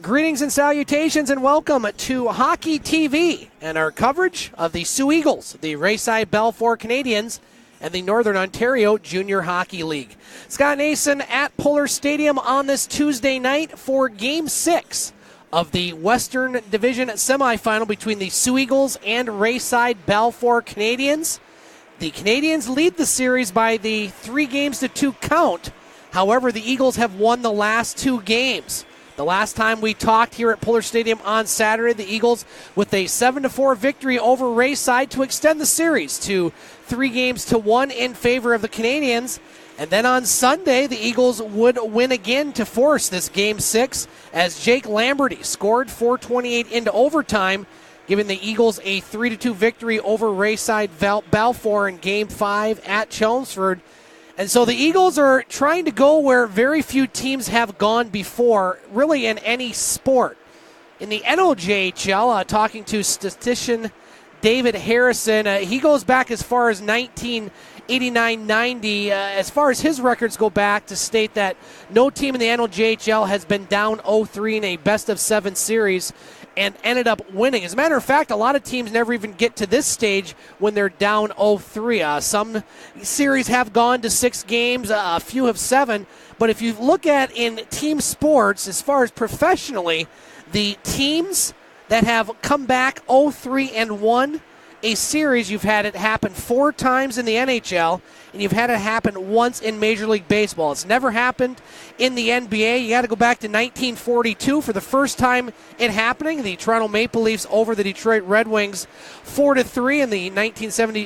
Greetings and salutations and welcome to Hockey TV and our coverage of the Soo Eagles, the Rayside Balfour Canadians, and the Northern Ontario Junior Hockey League. Scott Nason at Puller Stadium on this Tuesday night for Game 6 of the Western Division Semifinal between the Soo Eagles and Rayside Balfour Canadians. The Canadians lead the series by the 3-2 count. However, the Eagles have won the last 2 games. The last time we talked here at Puller Stadium on Saturday, the Eagles with a 7-4 victory over Rayside to extend the series to 3-1 in favor of the Canadians. And then on Sunday, the Eagles would win again to force this Game 6 as Jake Lamberty scored 4:28 into overtime, giving the Eagles a 3-2 victory over Rayside Balfour in Game 5 at Chelmsford. And so the Eagles are trying to go where very few teams have gone before, really in any sport. In the NOJHL, talking to statistician David Harrison, he goes back as far as 1989-90, as far as his records go back, to state that no team in the NOJHL has been down 0-3 in a best-of-7 series and ended up winning. As a matter of fact, a lot of teams never even get to this stage when they're down 0-3. Some series have gone to 6 games, a few have 7. But if you look at in team sports, as far as professionally, the teams that have come back 0-3 and won a series, you've had it happen 4 times in the NHL, and you've had it happen once in Major League Baseball. It's never happened in the NBA. You got to go back to 1942 for the first time it happening. The Toronto Maple Leafs over the Detroit Red Wings 4-3 in the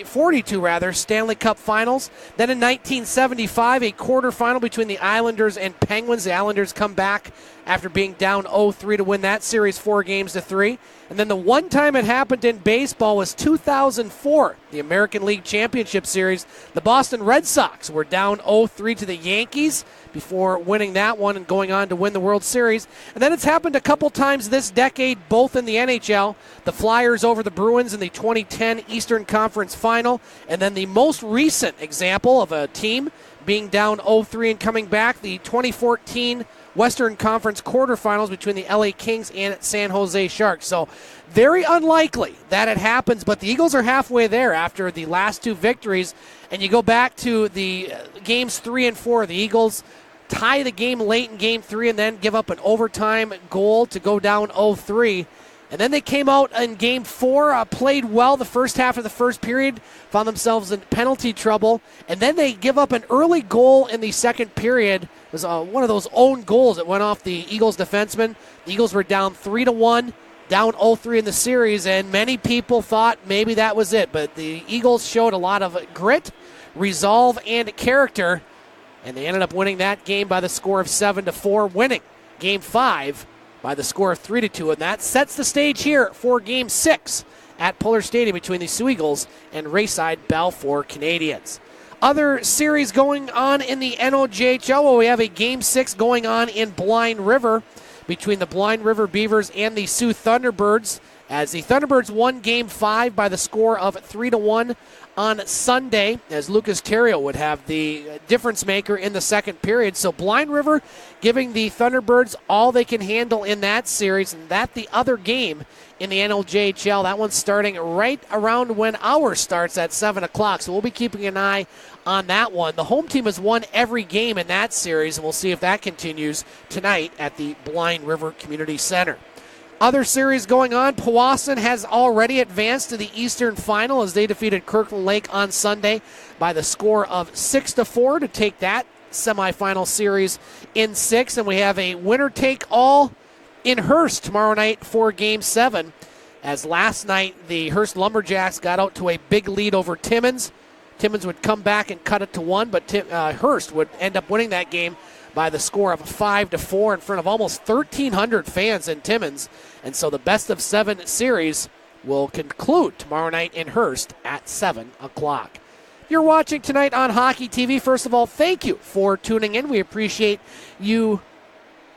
42 Stanley Cup Finals. Then in 1975, a quarterfinal between the Islanders and Penguins. The Islanders come back after being down 0-3 to win that series 4-3. And then the one time it happened in baseball was 2004, the American League Championship Series. The Boston Red Sox were down 0-3 to the Yankees before winning that one and going on to win the World Series. And then it's happened a couple times this decade, both in the NHL. The Flyers over the Bruins in the 2010 Eastern Conference Final. And then the most recent example of a team being down 0-3 and coming back, the 2014 Western Conference quarterfinals between the LA Kings and San Jose Sharks. So very unlikely that it happens, but the Eagles are halfway there after the last 2 victories. And you go back to the games 3 and 4. The Eagles tie the game late in game 3 and then give up an overtime goal to go down 0-3. And then they came out in Game 4, played well the first half of the first period, found themselves in penalty trouble, and then they give up an early goal in the second period. It was one of those own goals that went off the Eagles defenseman. The Eagles were down 3-1, down 0-3 in the series, and many people thought maybe that was it. But the Eagles showed a lot of grit, resolve, and character, and they ended up winning that game by the score of 7-4, winning Game 5 by the score of 3-2, and that sets the stage here for Game 6 at Puller Stadium between the Soo Eagles and Rayside Balfour Canadians. Other series going on in the NOJHL, well, we have a Game 6 going on in Blind River between the Blind River Beavers and the Soo Thunderbirds, as the Thunderbirds won Game 5 by the score of 3-1 on Sunday, as Lucas Terrio would have the difference maker in the second period. So Blind River giving the Thunderbirds all they can handle in that series, and that the other game in the NOJHL. That one's starting right around when ours starts at 7 o'clock, so we'll be keeping an eye on that one. The home team has won every game in that series, and we'll see if that continues tonight at the Blind River Community Center. Other series going on, Powassan has already advanced to the Eastern Final as they defeated Kirkland Lake on Sunday by the score of 6-4 to take that semifinal series in 6. And we have a winner-take-all in Hearst tomorrow night for Game 7, as last night the Hearst Lumberjacks got out to a big lead over Timmins. Timmins would come back and cut it to 1, but Hearst would end up winning that game by the score of 5-4 in front of almost 1,300 fans in Timmins. And so the best-of-7 series will conclude tomorrow night in Hearst at 7 o'clock. If you're watching tonight on Hockey TV, first of all, thank you for tuning in. We appreciate you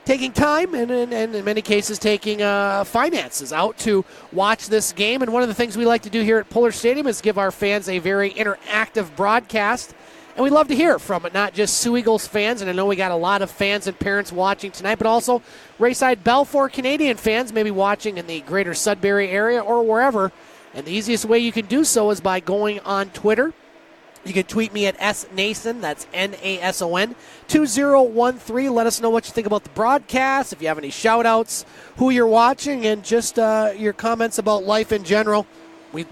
taking time and in many cases taking finances out to watch this game. And one of the things we like to do here at Puller Stadium is give our fans a very interactive broadcast. And we'd love to hear from not just Soo Eagles fans, and I know we got a lot of fans and parents watching tonight, but also Rayside Balfour Canadian fans maybe watching in the greater Sudbury area or wherever. And the easiest way you can do so is by going on Twitter. You can tweet me at @snason, that's Nason, 2013. Let us know what you think about the broadcast, if you have any shout-outs, who you're watching, and just your comments about life in general. We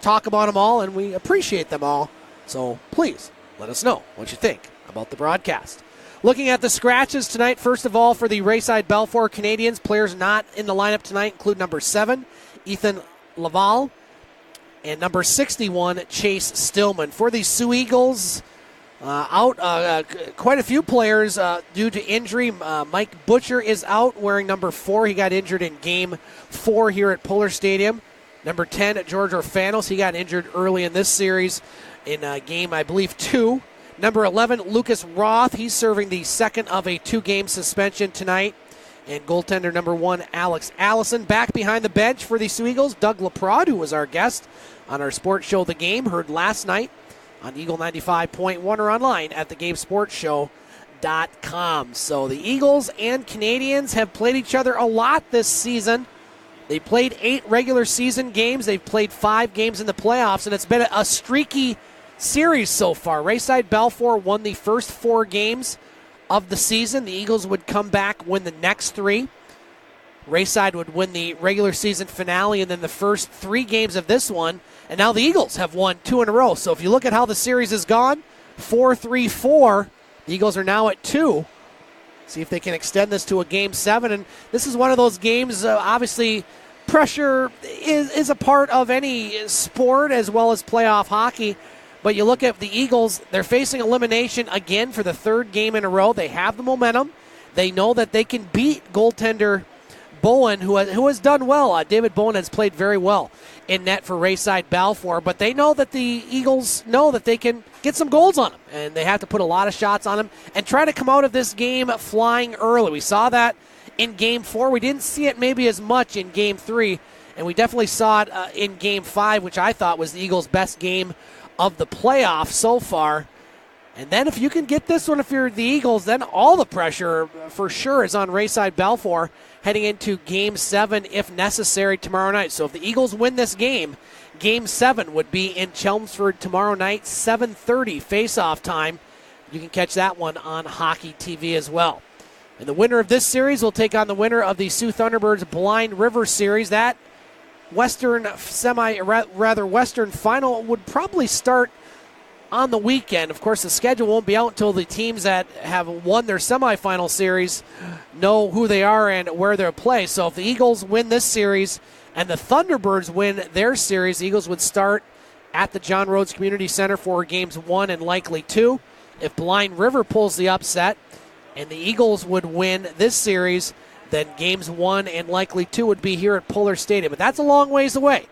talk about them all, and we appreciate them all. So please, let us know what you think about the broadcast. Looking at the scratches tonight, first of all, for the Rayside Balfour Canadians, players not in the lineup tonight include number 7, Ethan Laval, and number 61, Chase Stillman. For the Soo Eagles, out quite a few players due to injury. Mike Butcher is out wearing number 4. He got injured in Game 4 here at Puller Stadium. Number 10, George Orfanos. He got injured early in this series in game, I believe, 2. Number 11, Lucas Roth. He's serving the second of a 2-game suspension tonight. And goaltender number 1, Alex Allison. Back behind the bench for the Soo Eagles, Doug Laprade, who was our guest on our sports show, The Game, heard last night on Eagle 95.1 or online at thegamesportshow.com. So the Eagles and Canadians have played each other a lot this season. They played 8 regular season games. They've played 5 games in the playoffs, and it's been a streaky series so far. Rayside Balfour won the first 4 games of the season. The Eagles would come back, win the next 3. Rayside would win the regular season finale and then the first 3 games of this one. And now the Eagles have won 2 in a row. So if you look at how the series has gone, 4-3-4, the Eagles are now at 2. See if they can extend this to a Game 7. And this is one of those games, obviously, pressure is a part of any sport as well as playoff hockey. But you look at the Eagles, they're facing elimination again for the 3rd game in a row. They have the momentum. They know that they can beat goaltender Bowen, who has done well. David Bowen has played very well in net for Rayside Balfour, but they know that the Eagles know that they can get some goals on him, and they have to put a lot of shots on him and try to come out of this game flying early. We saw that in Game 4. We didn't see it maybe as much in Game 3, and we definitely saw it in Game 5, which I thought was the Eagles' best game of the playoffs so far. And then if you can get this one, if you're the Eagles, then all the pressure for sure is on Rayside Balfour heading into Game 7 if necessary tomorrow night. So if the Eagles win this game, Game 7 would be in Chelmsford tomorrow night, 7:30 face-off time. You can catch that one on Hockey TV as well. And the winner of this series will take on the winner of the Sioux Thunderbirds Blind River Series. That Western final would probably start on the weekend. Of course, the schedule won't be out until the teams that have won their semifinal series know who they are and where they'll play. So if the Eagles win this series and the Thunderbirds win their series, the Eagles would start at the John Rhodes Community Center for Games 1 and likely 2. If Blind River pulls the upset and the Eagles would win this series, then Games 1 and likely 2 would be here at Puller Stadium. But that's a long ways away.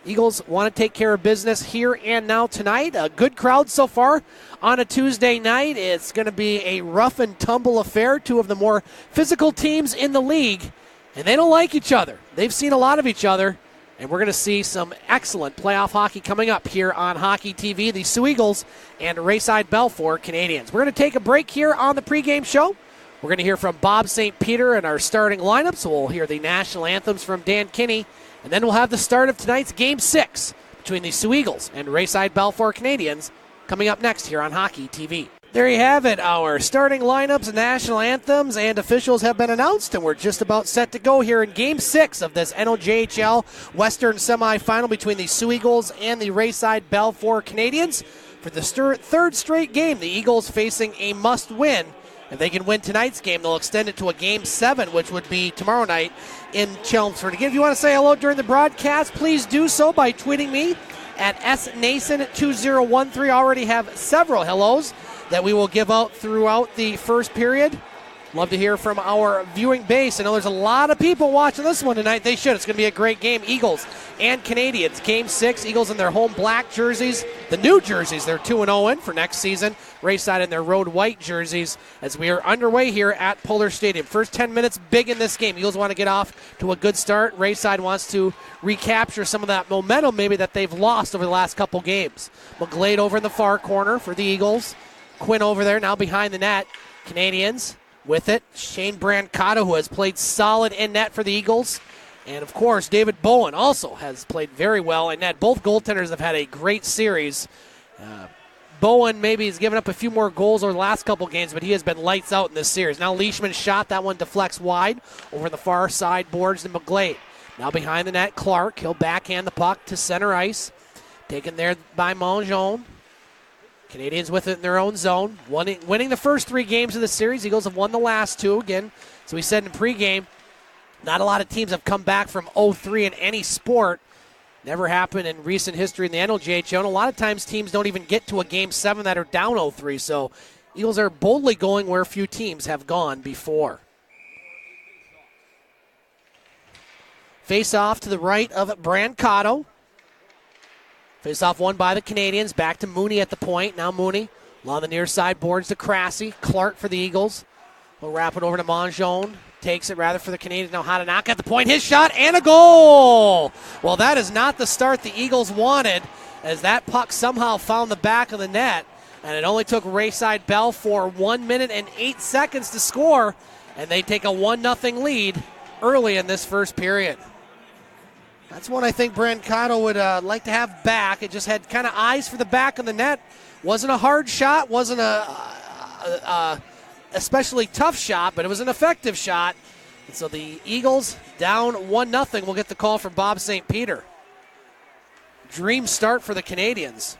Eagles want to take care of business here and now tonight. A good crowd so far on a Tuesday night. It's going to be a rough and tumble affair. 2 of the more physical teams in the league, and they don't like each other. They've seen a lot of each other, and we're going to see some excellent playoff hockey coming up here on Hockey TV. The Soo Eagles and Rayside Balfour Canadians. We're going to take a break here on the pregame show. We're going to hear from Bob St. Peter and our starting lineup, so we'll hear the national anthems from Dan Kinney. And then we'll have the start of tonight's Game 6 between the Soo Eagles and Rayside Balfour Canadians coming up next here on Hockey TV. There you have it. Our starting lineups, national anthems, and officials have been announced, and we're just about set to go here in Game 6 of this NOJHL Western Semifinal between the Soo Eagles and the Rayside Balfour Canadians. For the 3rd straight game, the Eagles facing a must-win. If they can win tonight's game, they'll extend it to a Game 7, which would be tomorrow night in Chelmsford. Again, if you want to say hello during the broadcast, please do so by tweeting me at @snason2013. I already have several hellos that we will give out throughout the first period. Love to hear from our viewing base. I know there's a lot of people watching this one tonight. They should. It's going to be a great game. Eagles and Canadians. Game 6. Eagles in their home black jerseys. The new jerseys they're 2-0 in for next season. Rayside in their road white jerseys as we are underway here at Polar Stadium. First 10 minutes big in this game. Eagles want to get off to a good start. Rayside wants to recapture some of that momentum maybe that they've lost over the last couple games. McGlade over in the far corner for the Eagles. Quinn over there now behind the net. Canadians with it. Shane Brancato, who has played solid in net for the Eagles. And, of course, David Bowen also has played very well in net. Both goaltenders have had a great series. Bowen maybe has given up a few more goals over the last couple games, but he has been lights out in this series. Now Leishman's shot. That one deflects wide over the far side boards to McGlade. Now behind the net, Clark. He'll backhand the puck to center ice. Taken there by Mongeon. Canadians with it in their own zone. Winning the first 3 games of the series. Eagles have won the last 2 again. So we said in pregame, not a lot of teams have come back from 0-3 in any sport. Never happened in recent history in the NOJHL. And a lot of times teams don't even get to a Game 7 that are down 0-3. So Eagles are boldly going where few teams have gone before. Face off to the right of Brancato. Face off won by the Canadians. Back to Mooney at the point. Now Mooney along the near side boards to Cressy. Clark for the Eagles. We'll wrap it over to Mongeon. Takes it rather for the Canadians. Now Hatanaka at the point. His shot and a goal. Well, that is not the start the Eagles wanted as that puck somehow found the back of the net. And it only took Rayside Balfour 1 minute and 8 seconds to score. And they take a 1-0 lead early in this first period. That's one I think Brancato would like to have back. It just had kind of eyes for the back of the net. Wasn't a hard shot. Wasn't a especially tough shot, but it was an effective shot. And so the Eagles down 1-0 will get the call from Bob St. Peter. Dream start for the Canadians.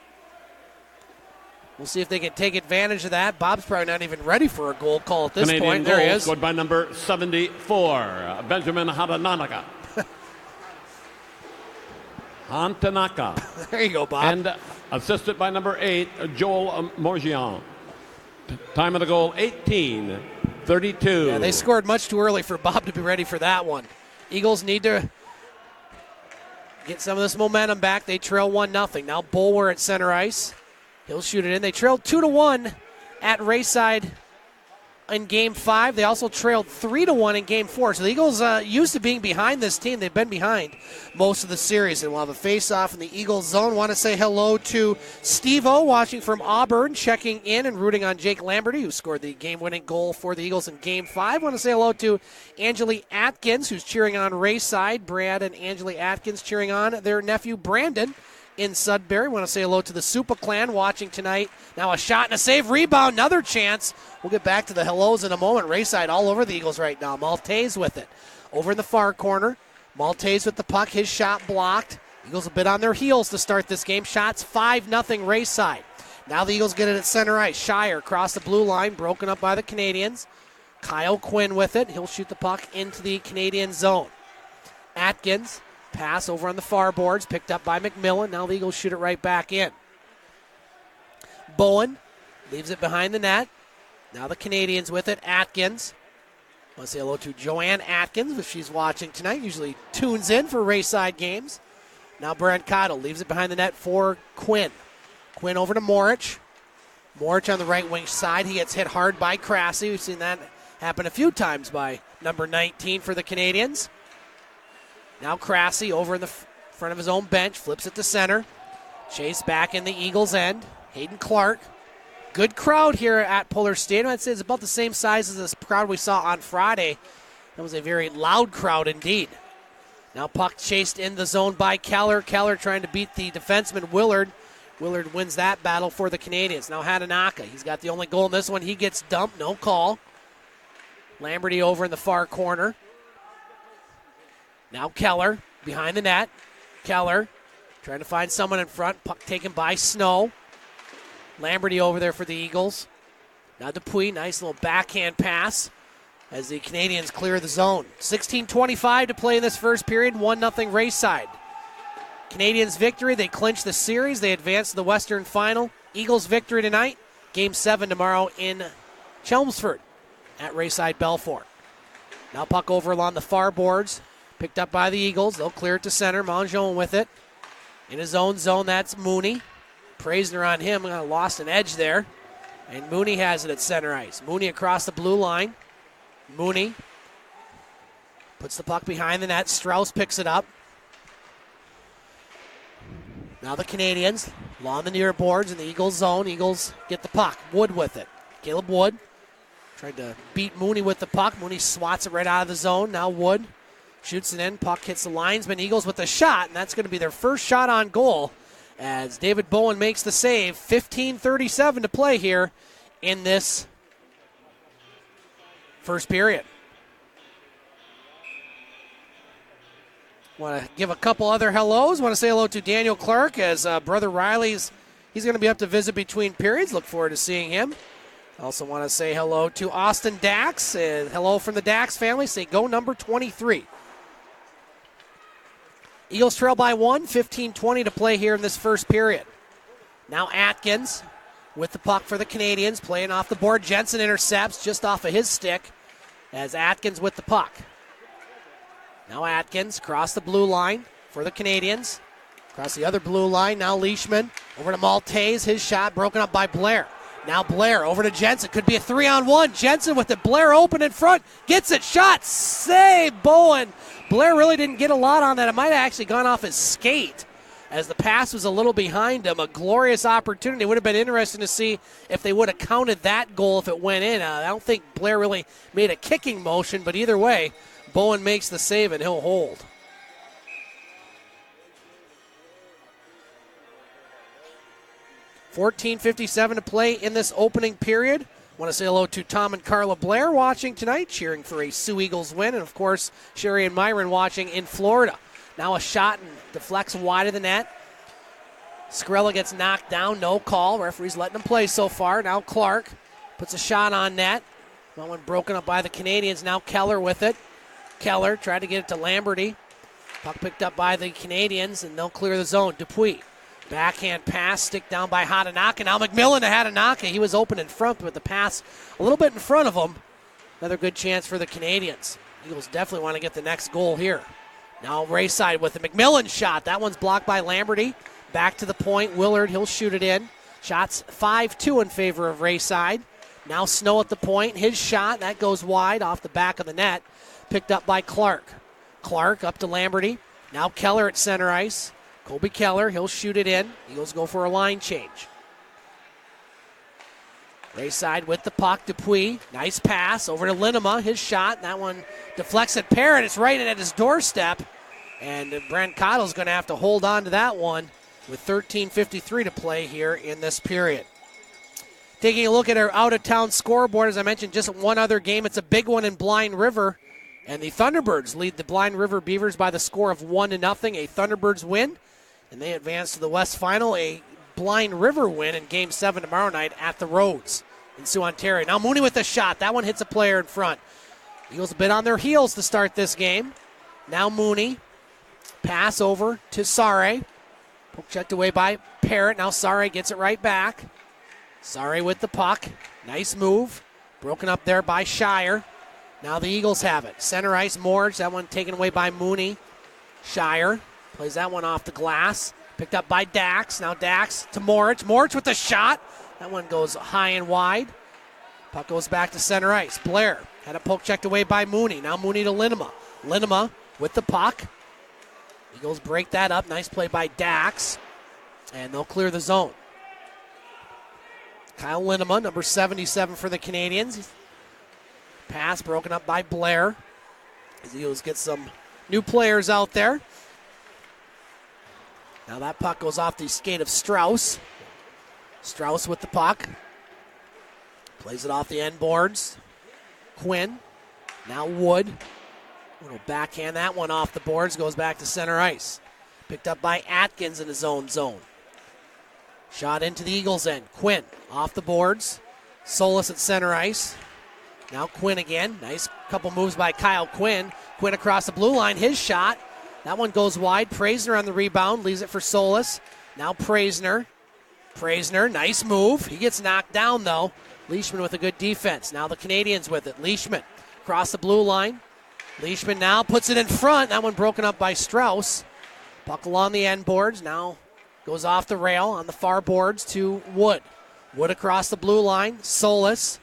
We'll see if they can take advantage of that. Bob's probably not even ready for a goal call at this point. There he is. Scored by number 74, Benjamin Hatanaka. There you go, Bob. And assisted by number 8, Joel Morgian. Time of the goal, 18-32. Yeah, they scored much too early for Bob to be ready for that one. Eagles need to get some of this momentum back. They trail 1-0. Now Bulwer at center ice. He'll shoot it in. They trailed 2-1 at Rayside in Game 5. They also trailed 3-1 in Game 4. So the Eagles used to being behind this team. They've been behind most of the series. And we'll have a face-off in the Eagles zone. Want to say hello to Steve-O watching from Auburn, checking in and rooting on Jake Lamberty, who scored the game-winning goal for the Eagles in Game 5. Want to say hello to Angeli Atkins, who's cheering on Rayside. Brad and Angeli Atkins cheering on their nephew Brandon in Sudbury. Want to say hello to the Supa clan watching tonight. Now a shot and a save, rebound, another chance. We'll get back to the hellos in a moment. Rayside all over the Eagles right now. Maltese with it. Over in the far corner. Maltese with the puck. His shot blocked. Eagles a bit on their heels to start this game. Shots 5-0 Rayside. Now the Eagles get it at center ice. Shire across the blue line, broken up by the Canadians. Kyle Quinn with it. He'll shoot the puck into the Canadian zone. Atkins. Pass over on the far boards, picked up by McMillan. Now the Eagles shoot it right back in. Bowen leaves it behind the net. Now the Canadians with it. Atkins. I want to say hello to Joanne Atkins if she's watching tonight. Usually tunes in for Rayside games. Now Brancato leaves it behind the net for Quinn. Quinn over to Morich. Morich on the right wing side. He gets hit hard by Cressy. We've seen that happen a few times by number 19 for the Canadians. Now Cressy over in the front of his own bench, flips it to center. Chase back in the Eagles' end. Hayden Clark. Good crowd here at Polar Stadium. I'd say it's about the same size as this crowd we saw on Friday. That was a very loud crowd indeed. Now puck chased in the zone by Keller. Keller trying to beat the defenseman Willard. Willard wins that battle for the Canadians. Now Hatanaka. He's got the only goal in this one. He gets dumped. No call. Lamberty over in the far corner. Now Keller behind the net. Keller trying to find someone in front. Puck taken by Snow. Lamberty over there for the Eagles. Now Dupuis, nice little backhand pass as the Canadians clear the zone. 16:25 to play in this first period. 1-0 Rayside. Canadians victory. They clinch the series. They advance to the Western Final. Eagles victory tonight. Game 7 tomorrow in Chelmsford at Rayside Balfour. Now puck over along the far boards. Picked up by the Eagles. They'll clear it to center. Mongeon with it. In his own zone, that's Mooney. Praisner on him. Lost an edge there. And Mooney has it at center ice. Mooney across the blue line. Mooney puts the puck behind the net. Strauss picks it up. Now the Canadians along the near boards in the Eagles zone. Eagles get the puck. Wood with it. Caleb Wood tried to beat Mooney with the puck. Mooney swats it right out of the zone. Now Wood shoots it in. Puck hits the linesman. Eagles with the shot, and that's going to be their first shot on goal as David Bowen makes the save. 15:37 to play here in this first period. Want to give a couple other hellos. Want to say hello to Daniel Clark as Brother Riley's. He's going to be up to visit between periods. Look forward to seeing him. Also want to say hello to Austin Dax. Hello from the Dax family. Say go number 23. Eagles trail by 1, 15:20 to play here in this first period. Now Atkins with the puck for the Canadians, playing off the board. Jensen intercepts just off of his stick as Atkins with the puck. Now Atkins across the blue line for the Canadians. Across the other blue line, now Leishman over to Maltese. His shot broken up by Blair. Now Blair over to Jensen. Could be a 3-on-1. Jensen with it. Blair open in front. Gets it. Shot. Save. Bowen. Blair really didn't get a lot on that. It might have actually gone off his skate as the pass was a little behind him. A glorious opportunity. It would have been interesting to see if they would have counted that goal if it went in. I don't think Blair really made a kicking motion, but either way, Bowen makes the save and he'll hold. $14:57 to play in this opening period. Want to say hello to Tom and Carla Blair watching tonight, cheering for a Soo Eagles win. And, of course, Sherry and Myron watching in Florida. Now a shot and deflects wide of the net. Skrella gets knocked down. No call. Referee's letting him play so far. Now Clark puts a shot on net. That one broken up by the Canadians. Now Keller with it. Keller tried to get it to Lamberty. Puck picked up by the Canadians, and they'll clear the zone. Dupuis. Backhand pass, stick down by Hatanaka. Now McMillan to Hatanaka. He was open in front, but the pass a little bit in front of him. Another good chance for the Canadians. Eagles definitely want to get the next goal here. Now Rayside with the McMillan shot. That one's blocked by Lamberty. Back to the point. Willard, he'll shoot it in. Shots 5-2 in favor of Rayside. Now Snow at the point. His shot, that goes wide off the back of the net. Picked up by Clark. Clark up to Lamberty. Now Keller at center ice. Colby Keller, he'll shoot it in. Eagles go for a line change. Rayside with the puck. Dupuis, nice pass over to Linema. His shot, that one deflects at Parrott. It's right at his doorstep. And Brent Cottle's going to have to hold on to that one with 13:53 to play here in this period. Taking a look at our out-of-town scoreboard, as I mentioned, just one other game. It's a big one in Blind River. And the Thunderbirds lead the Blind River Beavers by the score of 1-0. A Thunderbirds win. And they advance to the West Final, a Blind River win in Game 7 tomorrow night at the Rhodes in Sioux, Ontario. Now Mooney with the shot. That one hits a player in front. Eagles a bit on their heels to start this game. Now Mooney. Pass over to Sare. Poke checked away by Parrott. Now Sare gets it right back. Sare with the puck. Nice move. Broken up there by Shire. Now the Eagles have it. Center ice, Morge. That one taken away by Mooney. Shire plays that one off the glass. Picked up by Dax. Now Dax to Morge. Morge with the shot. That one goes high and wide. Puck goes back to center ice. Blair had a poke checked away by Mooney. Now Mooney to Linema. Linema with the puck. Eagles break that up. Nice play by Dax. And they'll clear the zone. Kyle Linema, number 77 for the Canadians. Pass broken up by Blair. As the Eagles get some new players out there. Now that puck goes off the skate of Strauss. Strauss with the puck. Plays it off the end boards. Quinn. Now Wood. Will backhand that one off the boards. Goes back to center ice. Picked up by Atkins in his own zone. Shot into the Eagles' end. Quinn off the boards. Solis at center ice. Now Quinn again. Nice couple moves by Kyle Quinn. Quinn across the blue line. His shot. That one goes wide. Praisner on the rebound. Leaves it for Solis. Now Praisner. Praisner, nice move. He gets knocked down, though. Leishman with a good defense. Now the Canadians with it. Leishman across the blue line. Leishman now puts it in front. That one broken up by Strauss. Puck along the end boards. Now goes off the rail on the far boards to Wood. Wood across the blue line. Solis.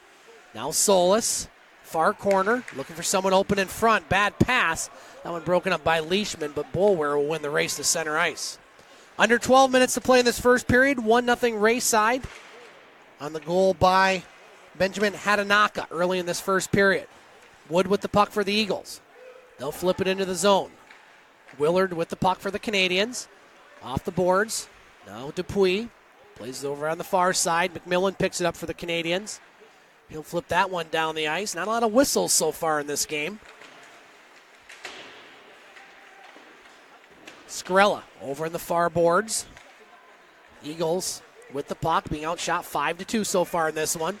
Now Solis. Far corner. Looking for someone open in front. Bad pass. That one broken up by Leishman, but Boulware will win the race to center ice. Under 12 minutes to play in this first period. 1-0 Rayside. On the goal by Benjamin Hatanaka early in this first period. Wood with the puck for the Eagles. They'll flip it into the zone. Willard with the puck for the Canadians. Off the boards. Now Dupuis. Plays it over on the far side. McMillan picks it up for the Canadians. He'll flip that one down the ice. Not a lot of whistles so far in this game. Skrella over in the far boards. Eagles with the puck, being outshot 5-2 so far in this one.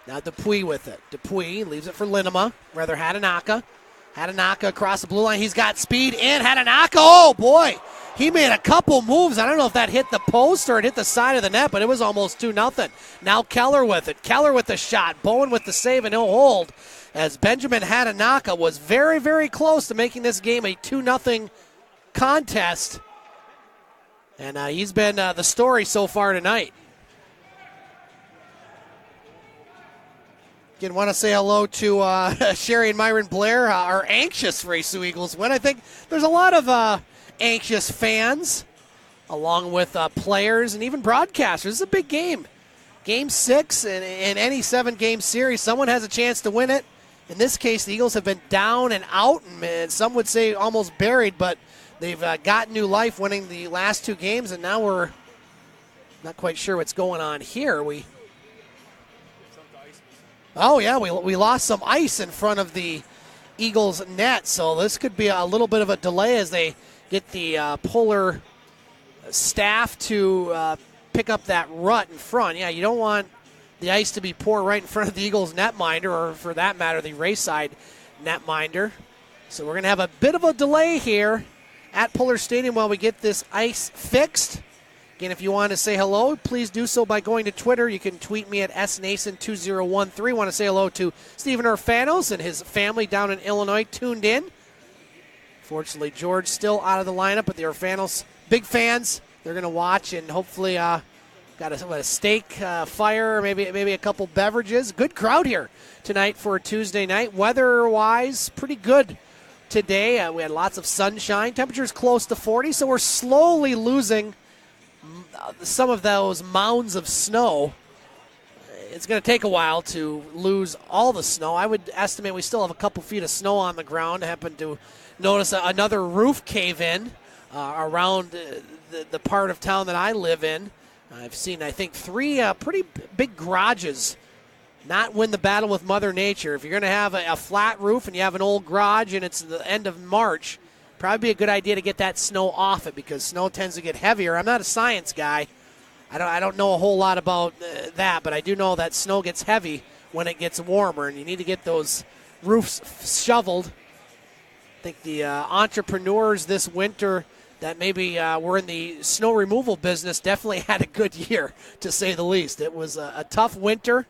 Now Dupuis with it. Dupuis leaves it for Linema, rather Hatanaka. Hatanaka across the blue line. He's got speed in. Hatanaka, oh boy. He made a couple moves. I don't know if that hit the post or it hit the side of the net, but it was almost 2-0. Now Keller with it. Keller with the shot. Bowen with the save, and he'll hold as Benjamin Hatanaka was very, very close to making this game a 2-0 contest. And he's been the story so far tonight. Again, want to say hello to Sherry and Myron Blair, are anxious for a Soo Eagles win. I think there's a lot of anxious fans, along with players and even broadcasters. This is a big game. Game 6 in any 7-game series. Someone has a chance to win it. In this case, the Eagles have been down and out, and some would say almost buried, but they've got new life winning the last 2 games, and now we're not quite sure what's going on here. We lost some ice in front of the Eagles' net, so this could be a little bit of a delay as they get the Puller staff to pick up that rut in front. Yeah, you don't want the ice to be poured right in front of the Eagles' netminder, or for that matter, the Rayside netminder. So we're going to have a bit of a delay here at Puller Stadium while we get this ice fixed. Again, if you want to say hello, please do so by going to Twitter. You can tweet me at snason2013. Want to say hello to Stephen Orfanos and his family down in Illinois tuned in. Fortunately, George still out of the lineup, but the Orfanos, big fans. They're going to watch and hopefully got a steak fire, maybe a couple beverages. Good crowd here tonight for a Tuesday night. Weather-wise, pretty good today. We had lots of sunshine. Temperatures close to 40, so we're slowly losing some of those mounds of snow. It's going to take a while to lose all the snow. I would estimate we still have a couple feet of snow on the ground. I happened to notice another roof cave in around the part of town that I live in. I've seen, I think, 3 pretty big garages not win the battle with Mother Nature. If you're going to have a flat roof and you have an old garage and it's the end of March, probably be a good idea to get that snow off it because snow tends to get heavier. I'm not a science guy. I don't know a whole lot about that, but I do know that snow gets heavy when it gets warmer, and you need to get those roofs shoveled. I think the entrepreneurs this winter that maybe were in the snow removal business definitely had a good year, to say the least. It was a tough winter,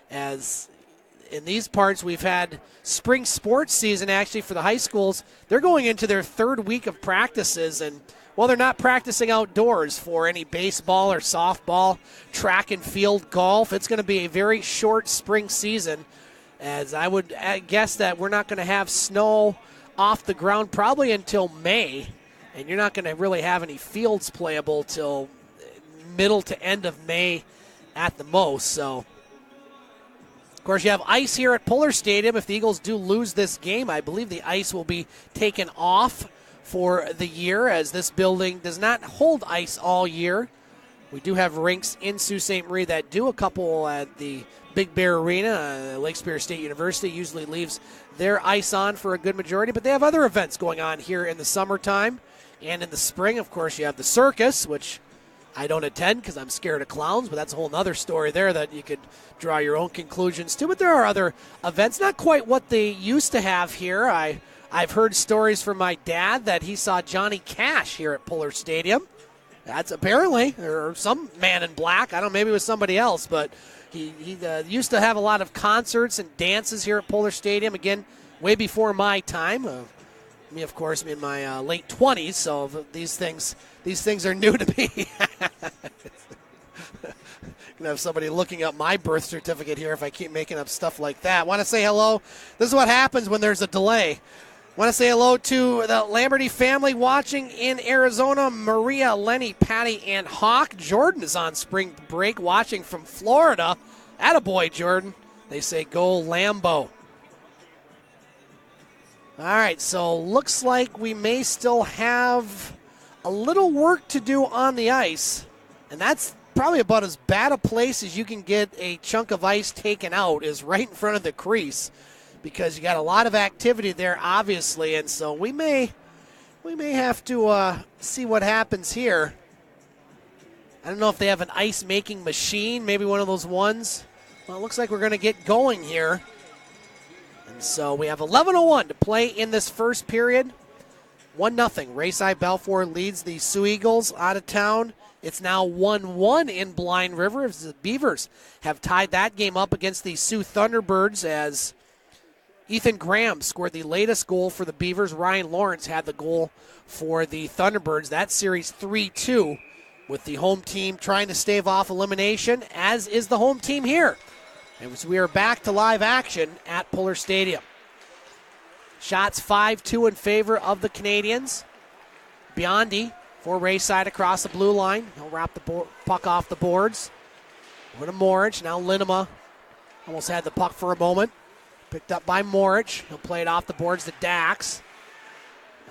as in these parts we've had spring sports season actually for the high schools. They're going into their 3rd week of practices, and well, they're not practicing outdoors for any baseball or softball, track and field, golf. It's going to be a very short spring season, as I would guess that we're not going to have snow off the ground probably until May, and you're not going to really have any fields playable till middle to end of May at the most. So, of course, you have ice here at Puller Stadium. If the Eagles do lose this game, I believe the ice will be taken off for the year, as this building does not hold ice all year. We do have rinks in Sault Ste. Marie that do. A couple at the Big Bear Arena. Lake Superior State University usually leaves their ice on for a good majority, but they have other events going on here in the summertime and in the spring. Of course, you have the circus, which I don't attend because I'm scared of clowns, but that's a whole other story there that you could draw your own conclusions to. But there are other events, not quite what they used to have here. I've heard stories from my dad that he saw Johnny Cash here at Puller Stadium. That's apparently, or some man in black. I don't know, maybe it was somebody else, but he used to have a lot of concerts and dances here at Puller Stadium. Again, way before my time. Me, of course, I'm in my late 20s, so these things are new to me. going to have somebody looking up my birth certificate here if I keep making up stuff like that. Want to say hello. This is what happens when there's a delay. Want to say hello to the Lamberty family watching in Arizona. Maria, Lenny, Patty, and Hawk. Jordan is on spring break watching from Florida. Attaboy, Jordan. They say go Lambo. All right, so looks like we may still have a little work to do on the ice, and that's probably about as bad a place as you can get a chunk of ice taken out is right in front of the crease, because you got a lot of activity there, obviously, and so we may have to see what happens here. I don't know if they have an ice-making machine, maybe one of those ones. Well, it looks like we're going to get going here. And so we have 11:01 to play in this first period. 1-0. Rayside Balfour leads the Soo Eagles out of town. It's now 1-1 in Blind River as the Beavers have tied that game up against the Soo Thunderbirds as Ethan Graham scored the latest goal for the Beavers. Ryan Lawrence had the goal for the Thunderbirds. That series 3-2 with the home team trying to stave off elimination, as is the home team here. And we are back to live action at Puller Stadium. Shots 5-2 in favor of the Canadians. Biondi for Rayside across the blue line. He'll wrap the puck off the boards. Over to Morich. Now Linema almost had the puck for a moment. Picked up by Morich. He'll play it off the boards to Dax.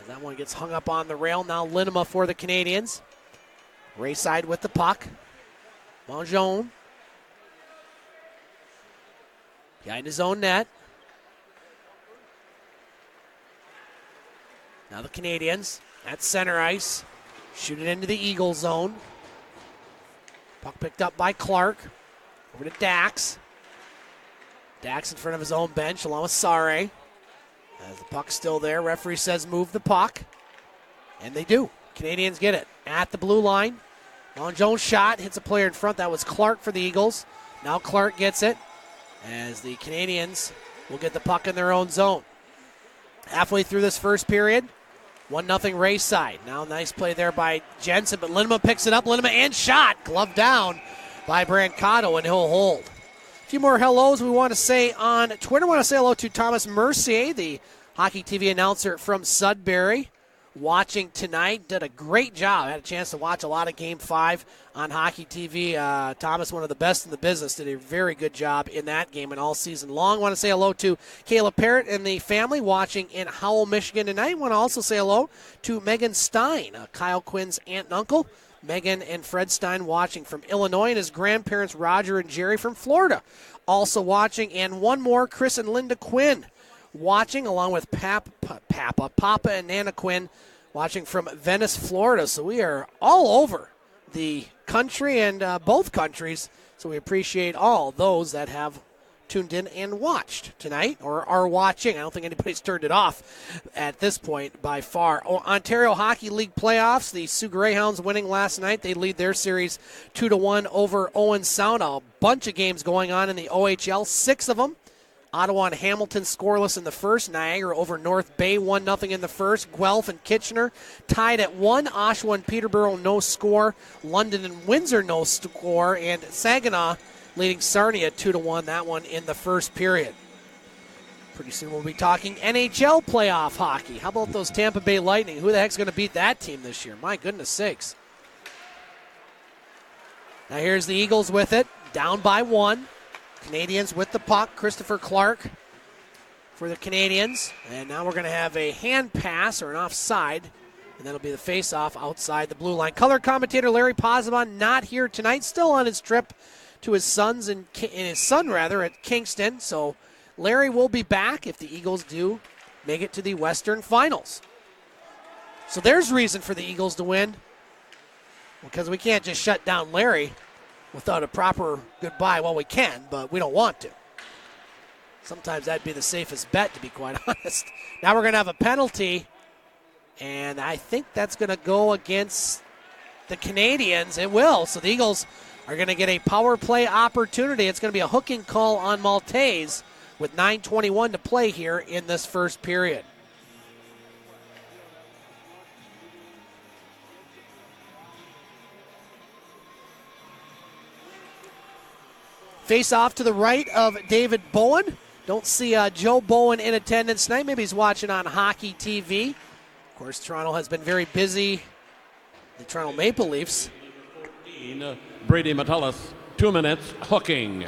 As that one gets hung up on the rail. Now Linema for the Canadians. Rayside with the puck. Mongeon. Behind his own net. Now the Canadians at center ice. Shoot it into the Eagle zone. Puck picked up by Clark. Over to Dax. Dax in front of his own bench along with Sare. As the puck's still there, referee says move the puck. And they do. Canadians get it at the blue line. Long Jones shot, hits a player in front. That was Clark for the Eagles. Now Clark gets it as the Canadians will get the puck in their own zone. Halfway through this first period, 1-0 Rayside. Now nice play there by Jensen, but Linema picks it up. Linema and shot, gloved down by Brancato, and he'll hold. A few more hellos we want to say on Twitter. I want to say hello to Thomas Mercier, the Hockey TV announcer from Sudbury, watching tonight. Did a great job. I had a chance to watch a lot of Game 5 on Hockey TV. Thomas, one of the best in the business, did a very good job in that game and all season long. Want to say hello to Kayla Parrott and the family watching in Howell, Michigan tonight. Want to also say hello to Megan Stein, Kyle Quinn's aunt and uncle. Megan and Fred Stein watching from Illinois, and his grandparents Roger and Jerry from Florida also watching. And one more, Chris and Linda Quinn watching, along with Papa and Nana Quinn watching from Venice, Florida. So we are all over the country and both countries. So we appreciate all those that have tuned in and watched tonight or are watching. I don't think anybody's turned it off at this point by far. Ontario Hockey League playoffs. The Soo Greyhounds winning last night. They lead their series 2-1 over Owen Sound. A bunch of games going on in the OHL, 6 of them. Ottawa and Hamilton scoreless in the first. Niagara over North Bay 1-0 in the first. Guelph and Kitchener tied at 1. Oshawa and Peterborough no score. London and Windsor no score. And Saginaw leading Sarnia 2-1. That one in the first period. Pretty soon we'll be talking NHL playoff hockey. How about those Tampa Bay Lightning? Who the heck's going to beat that team this year? My goodness sakes. Now here's the Eagles with it. Down by 1. Canadians with the puck. Christopher Clark for the Canadians. And now we're going to have a hand pass or an offside. And that'll be the face-off outside the blue line. Color commentator Larry Pozzebon not here tonight. Still on his trip to his sons and his son at Kingston. So Larry will be back if the Eagles do make it to the Western Finals. So there's reason for the Eagles to win. Because we can't just shut down Larry without a proper goodbye. Well, we can, but we don't want to. Sometimes that'd be the safest bet, to be quite honest. Now we're going to have a penalty, and I think that's going to go against the Canadians. It will. So the Eagles are going to get a power play opportunity. It's going to be a hooking call on Maltese with 9:21 to play here in this first period. Face off to the right of David Bowen. Don't see Joe Bowen in attendance tonight. Maybe he's watching on Hockey TV. Of course, Toronto has been very busy. The Toronto Maple Leafs. Brady Metellus, 2 minutes, hooking.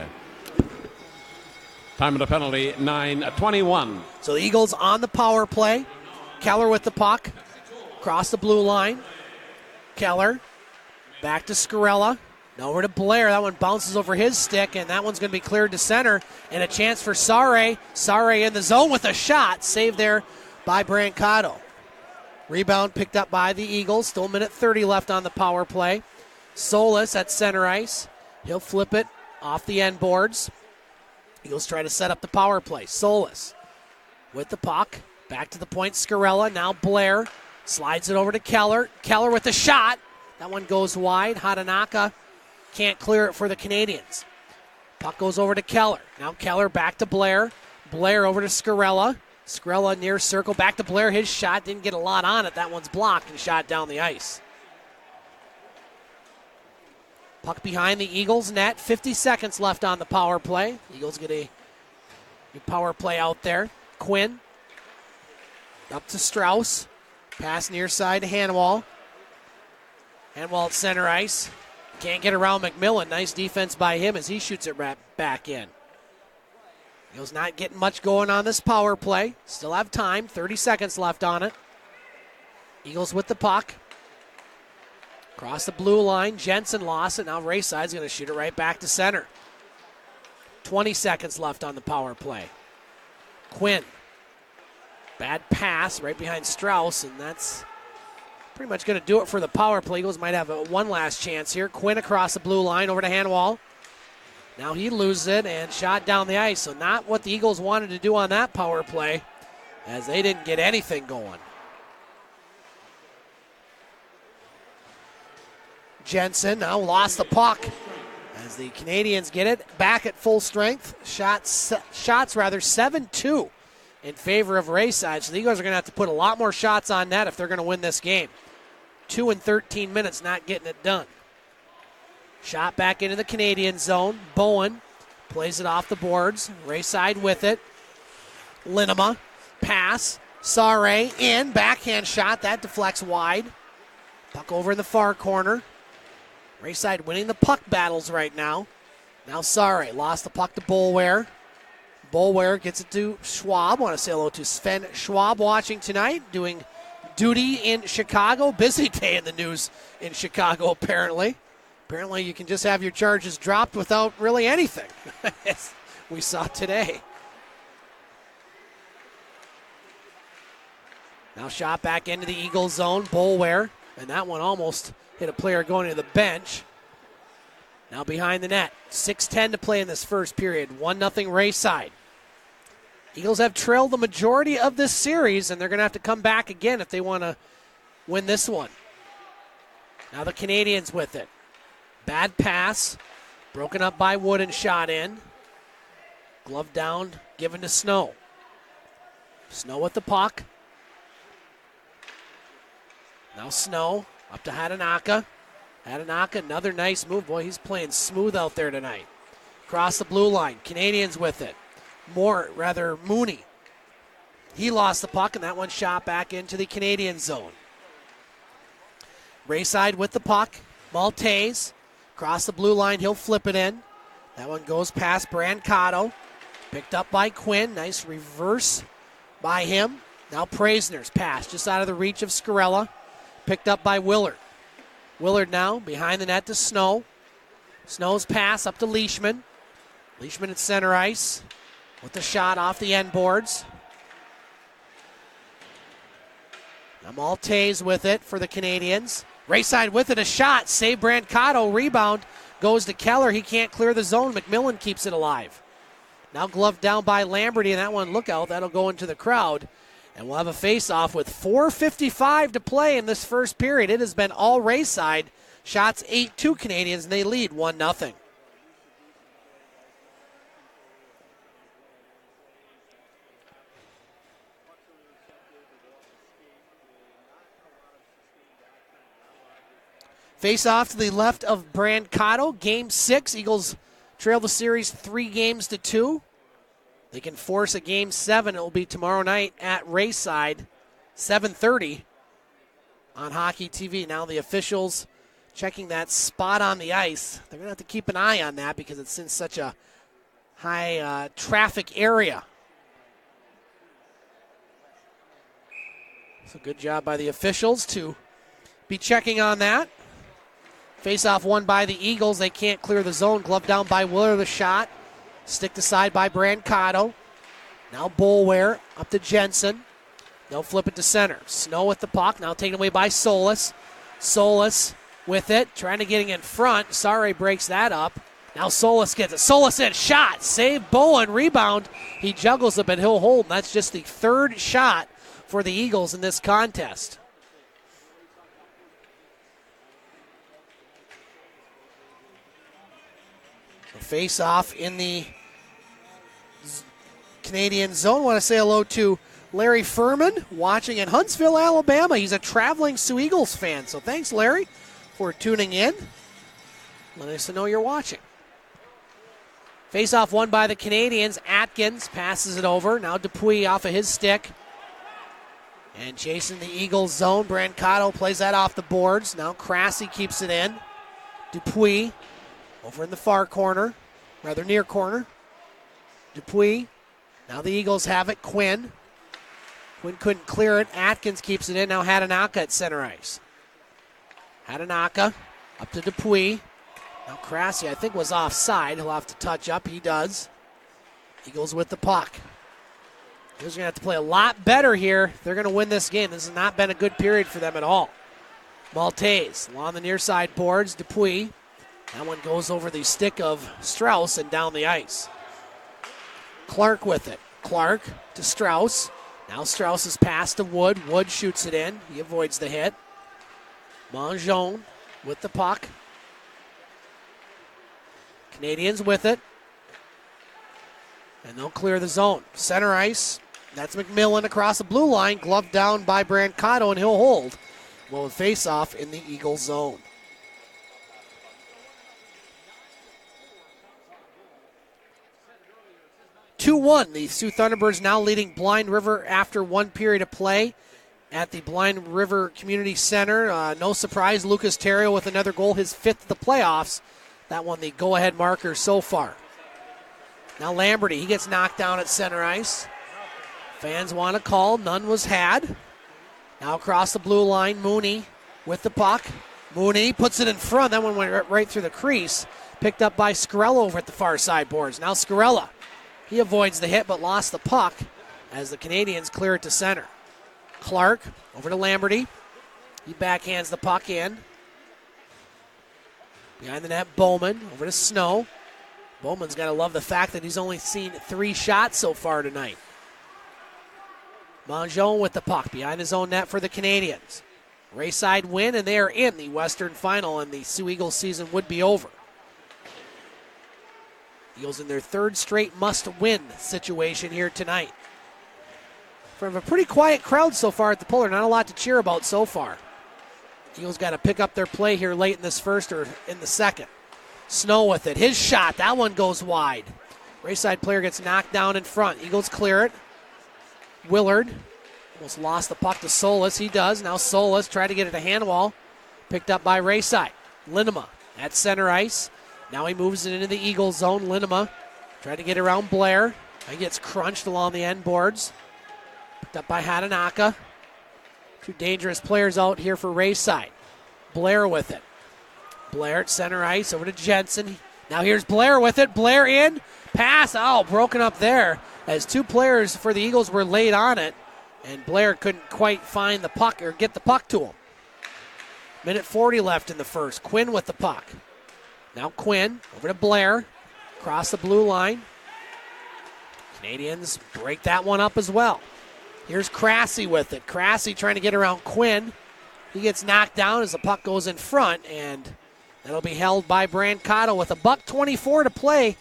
Time of the penalty, 9:21. So the Eagles on the power play. Keller with the puck. Across the blue line. Keller. Back to Scarella. Now over to Blair. That one bounces over his stick, and that one's going to be cleared to center. And a chance for Sare. Sare in the zone with a shot. Saved there by Brancato. Rebound picked up by the Eagles. Still a minute 30 left on the power play. Solis at center ice. He'll flip it off the end boards. Eagles try to set up the power play. Solis with the puck. Back to the point, Scarella. Now Blair slides it over to Keller. Keller with the shot. That one goes wide. Hatanaka can't clear it for the Canadians. Puck goes over to Keller. Now Keller back to Blair. Blair over to Scarella. Scarella near circle. Back to Blair. His shot didn't get a lot on it. That one's blocked and shot down the ice. Puck behind the Eagles net. 50 seconds left on the power play. Eagles get a new power play out there. Quinn up to Strauss. Pass near side to Hanwall. Hanwall at center ice. Can't get around McMillan. Nice defense by him as he shoots it back in. Eagles not getting much going on this power play. Still have time. 30 seconds left on it. Eagles with the puck. Across the blue line, Jensen lost it. Now Rayside's going to shoot it right back to center. 20 seconds left on the power play. Quinn. Bad pass right behind Strauss, and that's pretty much going to do it for the power play. Eagles might have one last chance here. Quinn across the blue line over to Hanwall. Now he loses it and shot down the ice. So not what the Eagles wanted to do on that power play, as they didn't get anything going. Jensen now lost the puck as the Canadians get it back at full strength. Shots 7-2 in favor of Rayside. So the Eagles are going to have to put a lot more shots on net if they're going to win this game. 2 and 13 minutes not getting it done. Shot back into the Canadian zone. Bowen plays it off the boards. Rayside with it. Linema. Pass. Sare in. Backhand shot. That deflects wide. Puck over in the far corner. Rayside winning the puck battles right now. Now Sare lost the puck to Boulware. Boulware gets it to Schwab. I want to say hello to Sven Schwab watching tonight, doing duty in Chicago. Busy day in the news in Chicago, apparently. Apparently you can just have your charges dropped without really anything, as we saw today. Now shot back into the Eagles zone. Boulware, and that one almost hit a player going to the bench. Now behind the net. 6:10 to play in this first period. 1-0 Rayside. Eagles have trailed the majority of this series, and they're going to have to come back again if they want to win this one. Now the Canadians with it. Bad pass. Broken up by Wood and shot in. Glove down, given to Snow. Snow with the puck. Now Snow. Up to Hatanaka. Hatanaka, another nice move. Boy, he's playing smooth out there tonight. Across the blue line. Canadians with it. Mooney. He lost the puck, and that one shot back into the Canadian zone. Rayside with the puck. Maltese. Across the blue line, he'll flip it in. That one goes past Brancato. Picked up by Quinn. Nice reverse by him. Now Praisner's pass just out of the reach of Scarella. Picked up by Willard. Willard now behind the net to Snow. Snow's pass up to Leishman. Leishman at center ice with the shot off the end boards. Now Maltese with it for the Canadians. Rayside with it, a shot. Save Brancato. Rebound goes to Keller. He can't clear the zone. McMillan keeps it alive. Now gloved down by Lamberty, and that one, look out, that'll go into the crowd. And we'll have a face-off with 4:55 to play in this first period. It has been all Rayside. Shots 8-2 Canadians, and they lead 1-0. Face-off to the left of Brancato. Game 6. Eagles trail the series 3-2. They can force a Game 7. It will be tomorrow night at Rayside, 7:30 on Hockey TV. Now the officials checking that spot on the ice. They're going to have to keep an eye on that because it's in such a high traffic area. So good job by the officials to be checking on that. Face-off won by the Eagles. They can't clear the zone. Glove down by Willer, the shot. Stick to side by Brancato. Now Boulware up to Jensen. They'll flip it to center. Snow with the puck. Now taken away by Solis. Solis with it. Trying to get in front. Sare breaks that up. Now Solis gets it. Solis in. Shot. Save Bowen. Rebound. He juggles it, but he'll hold. And that's just the third shot for the Eagles in this contest. So face off in the Canadian zone. I want to say hello to Larry Furman watching in Huntsville, Alabama. He's a traveling Soo Eagles fan. So thanks, Larry, for tuning in. Let us know you're watching. Face-off won by the Canadians. Atkins passes it over. Now Dupuis off of his stick. And chasing the Eagles zone. Brancato plays that off the boards. Now Crassi keeps it in. Dupuis over in the far corner. Rather near corner. Dupuis. Now the Eagles have it. Quinn. Quinn couldn't clear it. Atkins keeps it in. Now Hatanaka at center ice. Hatanaka up to Dupuis. Now Crassi, I think, was offside. He'll have to touch up. He does. Eagles with the puck. Eagles are going to have to play a lot better here. They're going to win this game. This has not been a good period for them at all. Maltese along the near side boards. Dupuis. That one goes over the stick of Strauss and down the ice. Clark with it. Clark to Strauss. Now Strauss is passed to Wood. Wood shoots it in. He avoids the hit. Mongeon with the puck. Canadians with it. And they'll clear the zone. Center ice. That's McMillan across the blue line. Gloved down by Brancato, and he'll hold. Well, face off in the Eagles zone. (2-1). The Sioux Thunderbirds now leading Blind River after one period of play at the Blind River Community Center. No surprise, Lucas Terrio with another goal, his fifth of the playoffs. That one the go-ahead marker so far. Now Lamberty, he gets knocked down at center ice. Fans want to call, none was had. Now across the blue line, Mooney with the puck. Mooney puts it in front. That one went right through the crease. Picked up by Scarella over at the far side boards. Now Scarella. He avoids the hit but lost the puck as the Canadians clear it to center. Clark over to Lamberty. He backhands the puck in. Behind the net, Bowman over to Snow. Bowman's got to love the fact that he's only seen 3 shots so far tonight. Mongeon with the puck behind his own net for the Canadians. Rayside win, and they are in the Western Final, and the Soo Eagles season would be over. Eagles in their 3rd straight must-win situation here tonight. In front of a pretty quiet crowd so far at the Puller. Not a lot to cheer about so far. Eagles got to pick up their play here late in this first or in the second. Snow with it. His shot. That one goes wide. Rayside player gets knocked down in front. Eagles clear it. Willard almost lost the puck to Solis. He does. Now Solis tried to get it to Hanwell. Picked up by Rayside. Linema at center ice. Now he moves it into the Eagles zone. Linema tried to get around Blair. He gets crunched along the end boards. Picked up by Hatanaka. 2 dangerous players out here for Rayside. Blair with it. Blair at center ice over to Jensen. Now here's Blair with it. Blair in. Pass. Oh, broken up there as 2 players for the Eagles were laid on it. And Blair couldn't quite find the puck or get the puck to him. Minute 40 left in the first. Quinn with the puck. Now Quinn over to Blair. Across the blue line. Canadians break that one up as well. Here's Crassi with it. Crassi trying to get around Quinn. He gets knocked down as the puck goes in front, and that'll be held by Brancato with $1:24 to play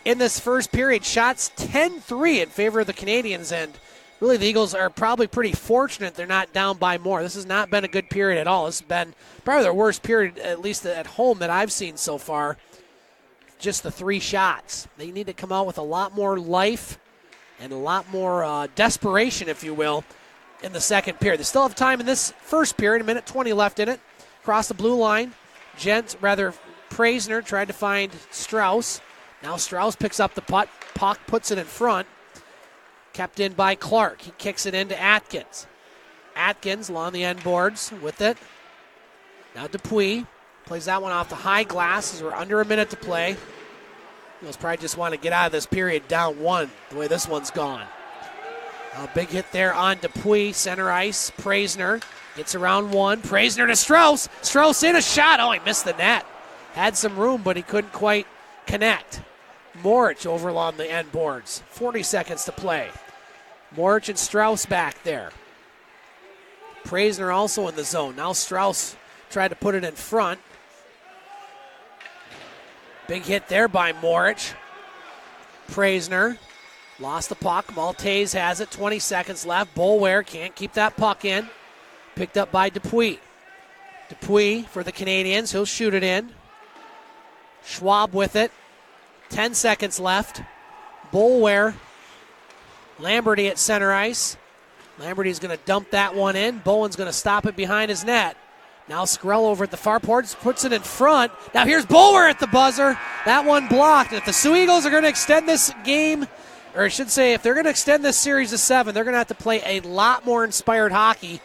in this first period. Shots 10-3 in favor of the Canadians, and really the Eagles are probably pretty fortunate they're not down by more. This has not been a good period at all. This has been probably their worst period, at least at home, that I've seen so far. just the 3 shots. They need to come out with a lot more life and a lot more desperation, if you will, in the second period. They still have time in this first period, 1:20 left in it. Across the blue line, Praisner tried to find Strauss. Now Strauss picks up the puck. Puck puts it in front. Kept in by Clark. He kicks it into Atkins. Atkins along the end boards with it. Now Dupuis plays that one off the high glass as we're under a minute to play. Eagles probably just want to get out of this period down 1, the way this one's gone. A big hit there on Dupuis, center ice. Praisner gets around 1. Praisner to Strauss. Strauss in a shot. Oh, he missed the net. Had some room, but he couldn't quite connect. Morich over along the end boards. 40 seconds to play. Morich and Strauss back there. Praisner also in the zone. Now Strauss tried to put it in front. Big hit there by Morich. Praisner lost the puck. Maltese has it. 20 seconds left. Boulware can't keep that puck in. Picked up by Dupuis. Dupuis for the Canadians. He'll shoot it in. Schwab with it. 10 seconds left. Boulware. Lamberty at center ice. Lamberty's going to dump that one in. Bowen's going to stop it behind his net. Now Skrell over at the far boards, puts it in front. Now here's Boulware at the buzzer. That one blocked. If the Soo Eagles are going to extend this game, or I should say if they're going to extend this series to 7, they're going to have to play a lot more inspired hockey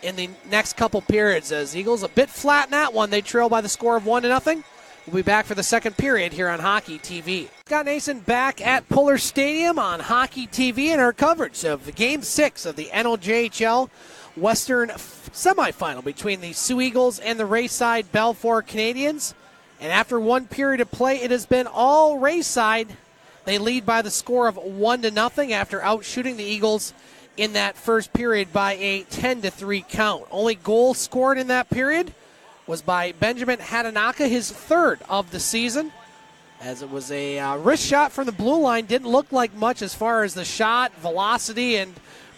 in the next couple periods. As Eagles a bit flat in that one. They trail by the score of 1-0. We'll be back for the second period here on Hockey TV. Scott Nason back at Puller Stadium on Hockey TV in our coverage of Game 6 of the NOJHL Western Semifinal between the Soo Eagles and the Rayside Balfour Canadians. And after 1 period of play, it has been all Rayside. They lead by the score of 1-0 after outshooting the Eagles in that first period by a 10-3 count. Only goal scored in that period was by Benjamin Hatanaka, his 3rd of the season, as it was a wrist shot from the blue line. Didn't look like much as far as the shot, velocity,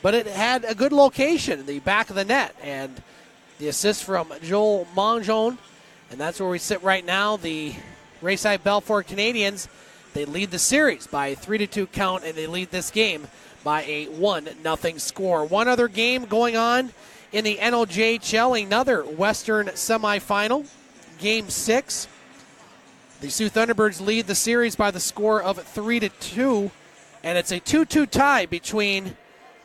but it had a good location in the back of the net. And the assist from Joel Mongeon, and that's where we sit right now. The Rayside Balfour Canadians, they lead the series by a 3-2 count, and they lead this game by a 1-0 score. One other game going on in the NOJHL, another Western semifinal, Game 6. The Sioux Thunderbirds lead the series by the score of 3-2, and it's a 2-2 tie between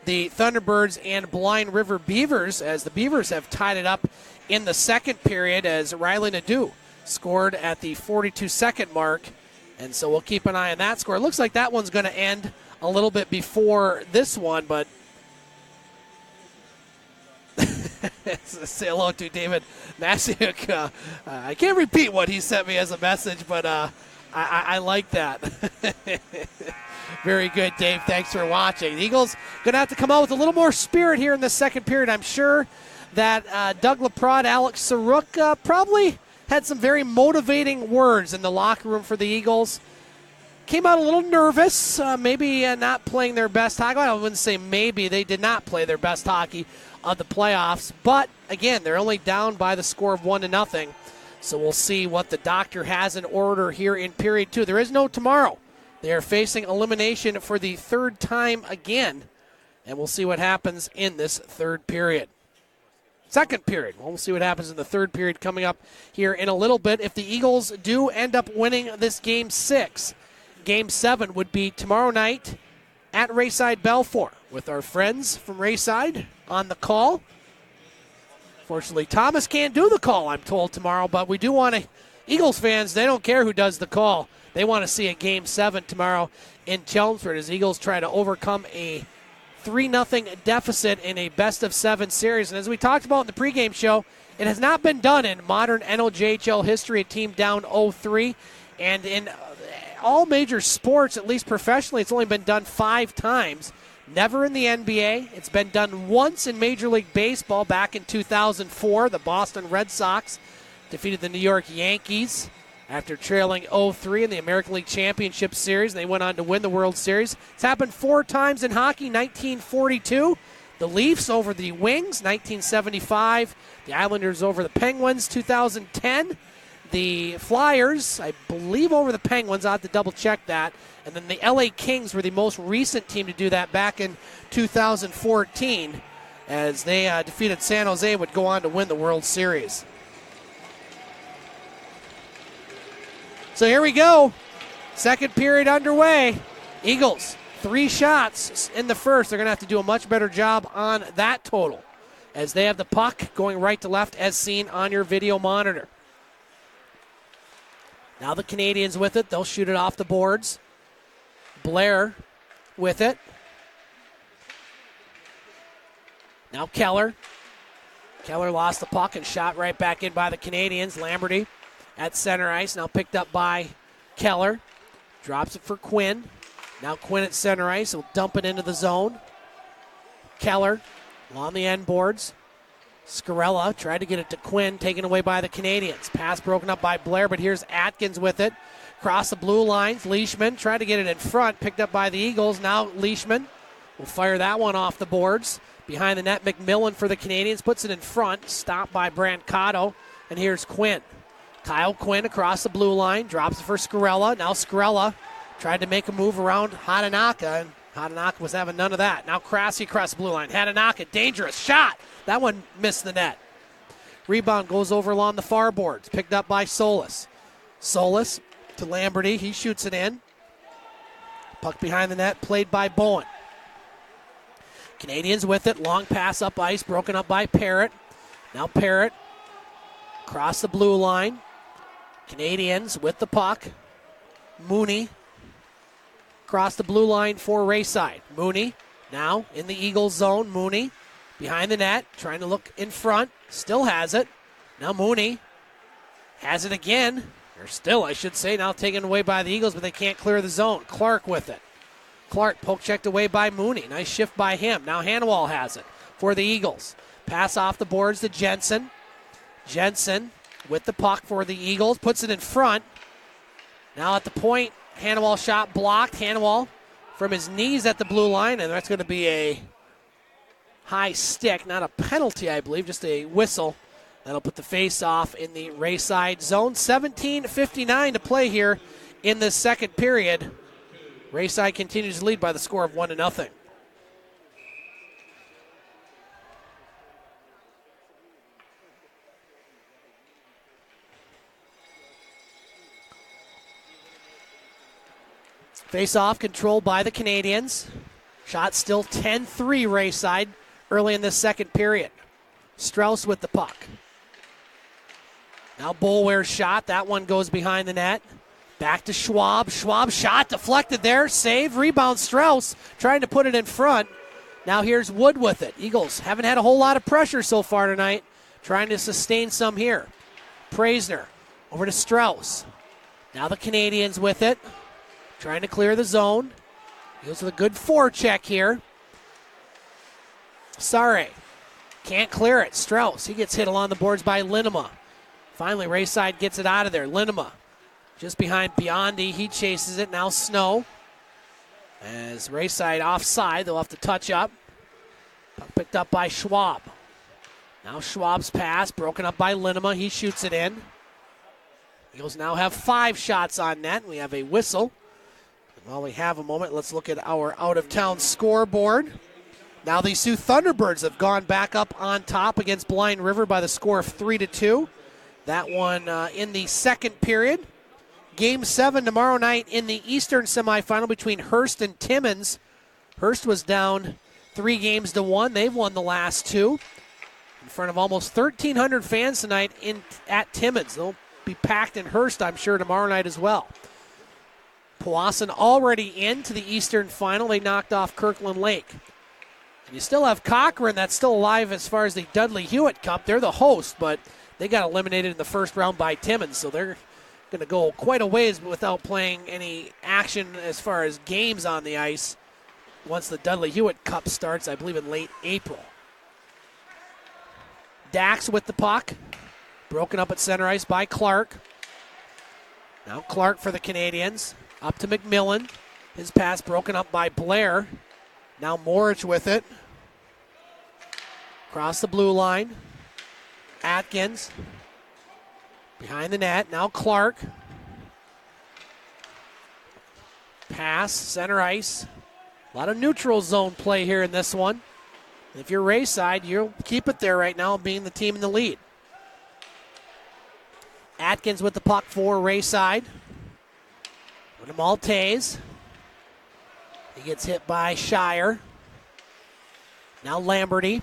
the Thunderbirds and Blind River Beavers, as the Beavers have tied it up in the second period as Riley Nadeau scored at the 42-second mark, and so we'll keep an eye on that score. It looks like that one's going to end a little bit before this one, but say hello to David Masiuk. I can't repeat what he sent me as a message, but I like that. Very good, Dave. Thanks for watching. The Eagles going to have to come out with a little more spirit here in the second period. I'm sure that Doug Laprade, Alex Saruk probably had some very motivating words in the locker room for the Eagles. Came out a little nervous, maybe not playing their best hockey. I wouldn't say maybe. They did not play their best hockey of the playoffs. But, again, they're only down by the score of 1-0. So we'll see what the doctor has in order here in period 2. There is no tomorrow. They are facing elimination for the 3rd time again. And we'll see what happens in this 3rd period. Second period. We'll see what happens in the 3rd period coming up here in a little bit. If the Eagles do end up winning this Game 6, Game 7 would be tomorrow night at Rayside Balfour with our friends from Rayside on the call. Fortunately, Thomas can't do the call, I'm told, tomorrow, but we do want to. Eagles fans, they don't care who does the call. They want to see a Game 7 tomorrow in Chelmsford as Eagles try to overcome a 3-0 deficit in a best-of-7 series. And as we talked about in the pregame show, it has not been done in modern NOJHL history, a team down 0-3. And in all major sports, at least professionally, it's only been done 5 times. Never in the NBA. It's been done once in Major League Baseball back in 2004. The Boston Red Sox defeated the New York Yankees after trailing 0-3 in the American League Championship Series. They went on to win the World Series. It's happened 4 times in hockey. 1942, the Leafs over the Wings. 1975, the Islanders over the Penguins. 2010, the Flyers, I believe, over the Penguins. I'll have to double check that. And then the LA Kings were the most recent team to do that back in 2014 as they defeated San Jose, would go on to win the World Series. So here we go. Second period underway. Eagles, 3 shots in the first. They're going to have to do a much better job on that total as they have the puck going right to left as seen on your video monitor. Now the Canadians with it. They'll shoot it off the boards. Blair with it. Now Keller. Keller lost the puck and shot right back in by the Canadians. Lamberty at center ice. Now picked up by Keller. Drops it for Quinn. Now Quinn at center ice. He'll dump it into the zone. Keller on the end boards. Scarella tried to get it to Quinn, taken away by the Canadians. Pass broken up by Blair, but here's Atkins with it. Across the blue lines, Leishman tried to get it in front, picked up by the Eagles. Now Leishman will fire that one off the boards. Behind the net, McMillan for the Canadians, puts it in front, stopped by Brancato, and here's Quinn. Kyle Quinn across the blue line, drops it for Scarella. Now Scarella tried to make a move around Hatanaka, and Hatanaka was having none of that. Now Krasi across the blue line. Hatanaka, dangerous shot. That one missed the net. Rebound goes over along the far boards. Picked up by Solis. Solis to Lamberty. He shoots it in. Puck behind the net, played by Bowen. Canadians with it. Long pass up ice, broken up by Parrott. Now Parrott across the blue line. Canadians with the puck. Mooney across the blue line for Rayside. Mooney now in the Eagles zone. Mooney behind the net, trying to look in front. Still has it. Now Mooney has it again. Or still, I should say, now taken away by the Eagles, but they can't clear the zone. Clark with it. Clark poke checked away by Mooney. Nice shift by him. Now Hanwall has it for the Eagles. Pass off the boards to Jensen. Jensen with the puck for the Eagles. Puts it in front. Now at the point, Hanwall shot blocked. Hanwall from his knees at the blue line, and that's going to be a high stick. Not a penalty, I believe, just a whistle. That'll put the face off in the Rayside zone. 17:59 to play here in the second period. Rayside continues to lead by the score of 1-0. Face-off controlled by the Canadians. Shot still 10-3 Rayside early in this second period. Strauss with the puck. Now Boulware's shot. That one goes behind the net. Back to Schwab. Schwab shot deflected there. Save. Rebound Strauss trying to put it in front. Now here's Wood with it. Eagles haven't had a whole lot of pressure so far tonight. Trying to sustain some here. Praisner over to Strauss. Now the Canadians with it. Trying to clear the zone. Goes with a good forecheck here. Sare can't clear it. Strauss, he gets hit along the boards by Linema. Finally, Rayside gets it out of there. Linema just behind Biondi. He chases it. Now Snow. As Rayside offside, they'll have to touch up. Puck picked up by Schwab. Now Schwab's pass, broken up by Linema. He shoots it in. Eagles now have 5 shots on net. We have a whistle. And while we have a moment, let's look at our out-of-town scoreboard. Now the Sioux Thunderbirds have gone back up on top against Blind River by the score of 3-2. That one in the second period. Game 7 tomorrow night in the Eastern semifinal between Hearst and Timmins. Hearst was down 3-1. They've won the last 2. In front of almost 1,300 fans tonight at Timmins. They'll be packed in Hearst, I'm sure, tomorrow night as well. Powassan already into the Eastern final. They knocked off Kirkland Lake. And you still have Cochrane that's still alive as far as the Dudley Hewitt Cup. They're the host, but they got eliminated in the first round by Timmins, so they're going to go quite a ways without playing any action as far as games on the ice once the Dudley Hewitt Cup starts, I believe, in late April. Dax with the puck. Broken up at center ice by Clark. Now Clark for the Canadians. Up to McMillan. His pass broken up by Blair. Now Morich with it. Across the blue line. Atkins. Behind the net, now Clark. Pass, center ice. A lot of neutral zone play here in this one. If you're Rayside, you'll keep it there right now, being the team in the lead. Atkins with the puck for Rayside. With a Maltese. He gets hit by Shire. Now Lamberty.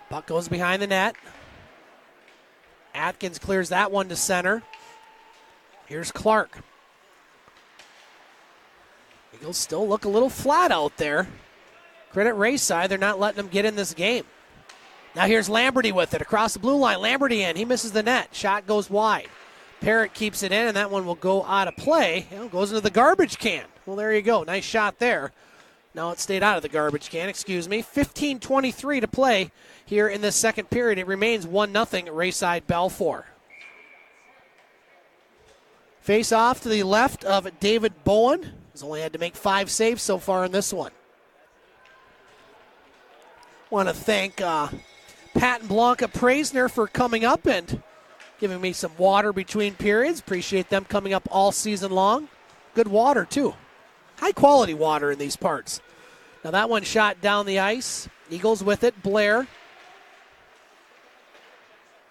Puck goes behind the net. Atkins clears that one to center. Here's Clark. Eagles still look a little flat out there. Credit Rayside, they're not letting them get in this game. Now here's Lamberty with it across the blue line. Lamberty in, he misses the net. Shot goes wide. Parrott keeps it in, and that one will go out of play. It goes into the garbage can. Well, there you go. Nice shot there. Now it stayed out of the garbage can, 15:23 to play here in this second period. It remains 1-0 Rayside Balfour. Face off to the left of David Bowen. He's only had to make 5 saves so far in this one. Want to thank Pat and Blanca Praisner for coming up and giving me some water between periods. Appreciate them coming up all season long. Good water, too. High quality water in these parts. Now that one shot down the ice. Eagles with it. Blair.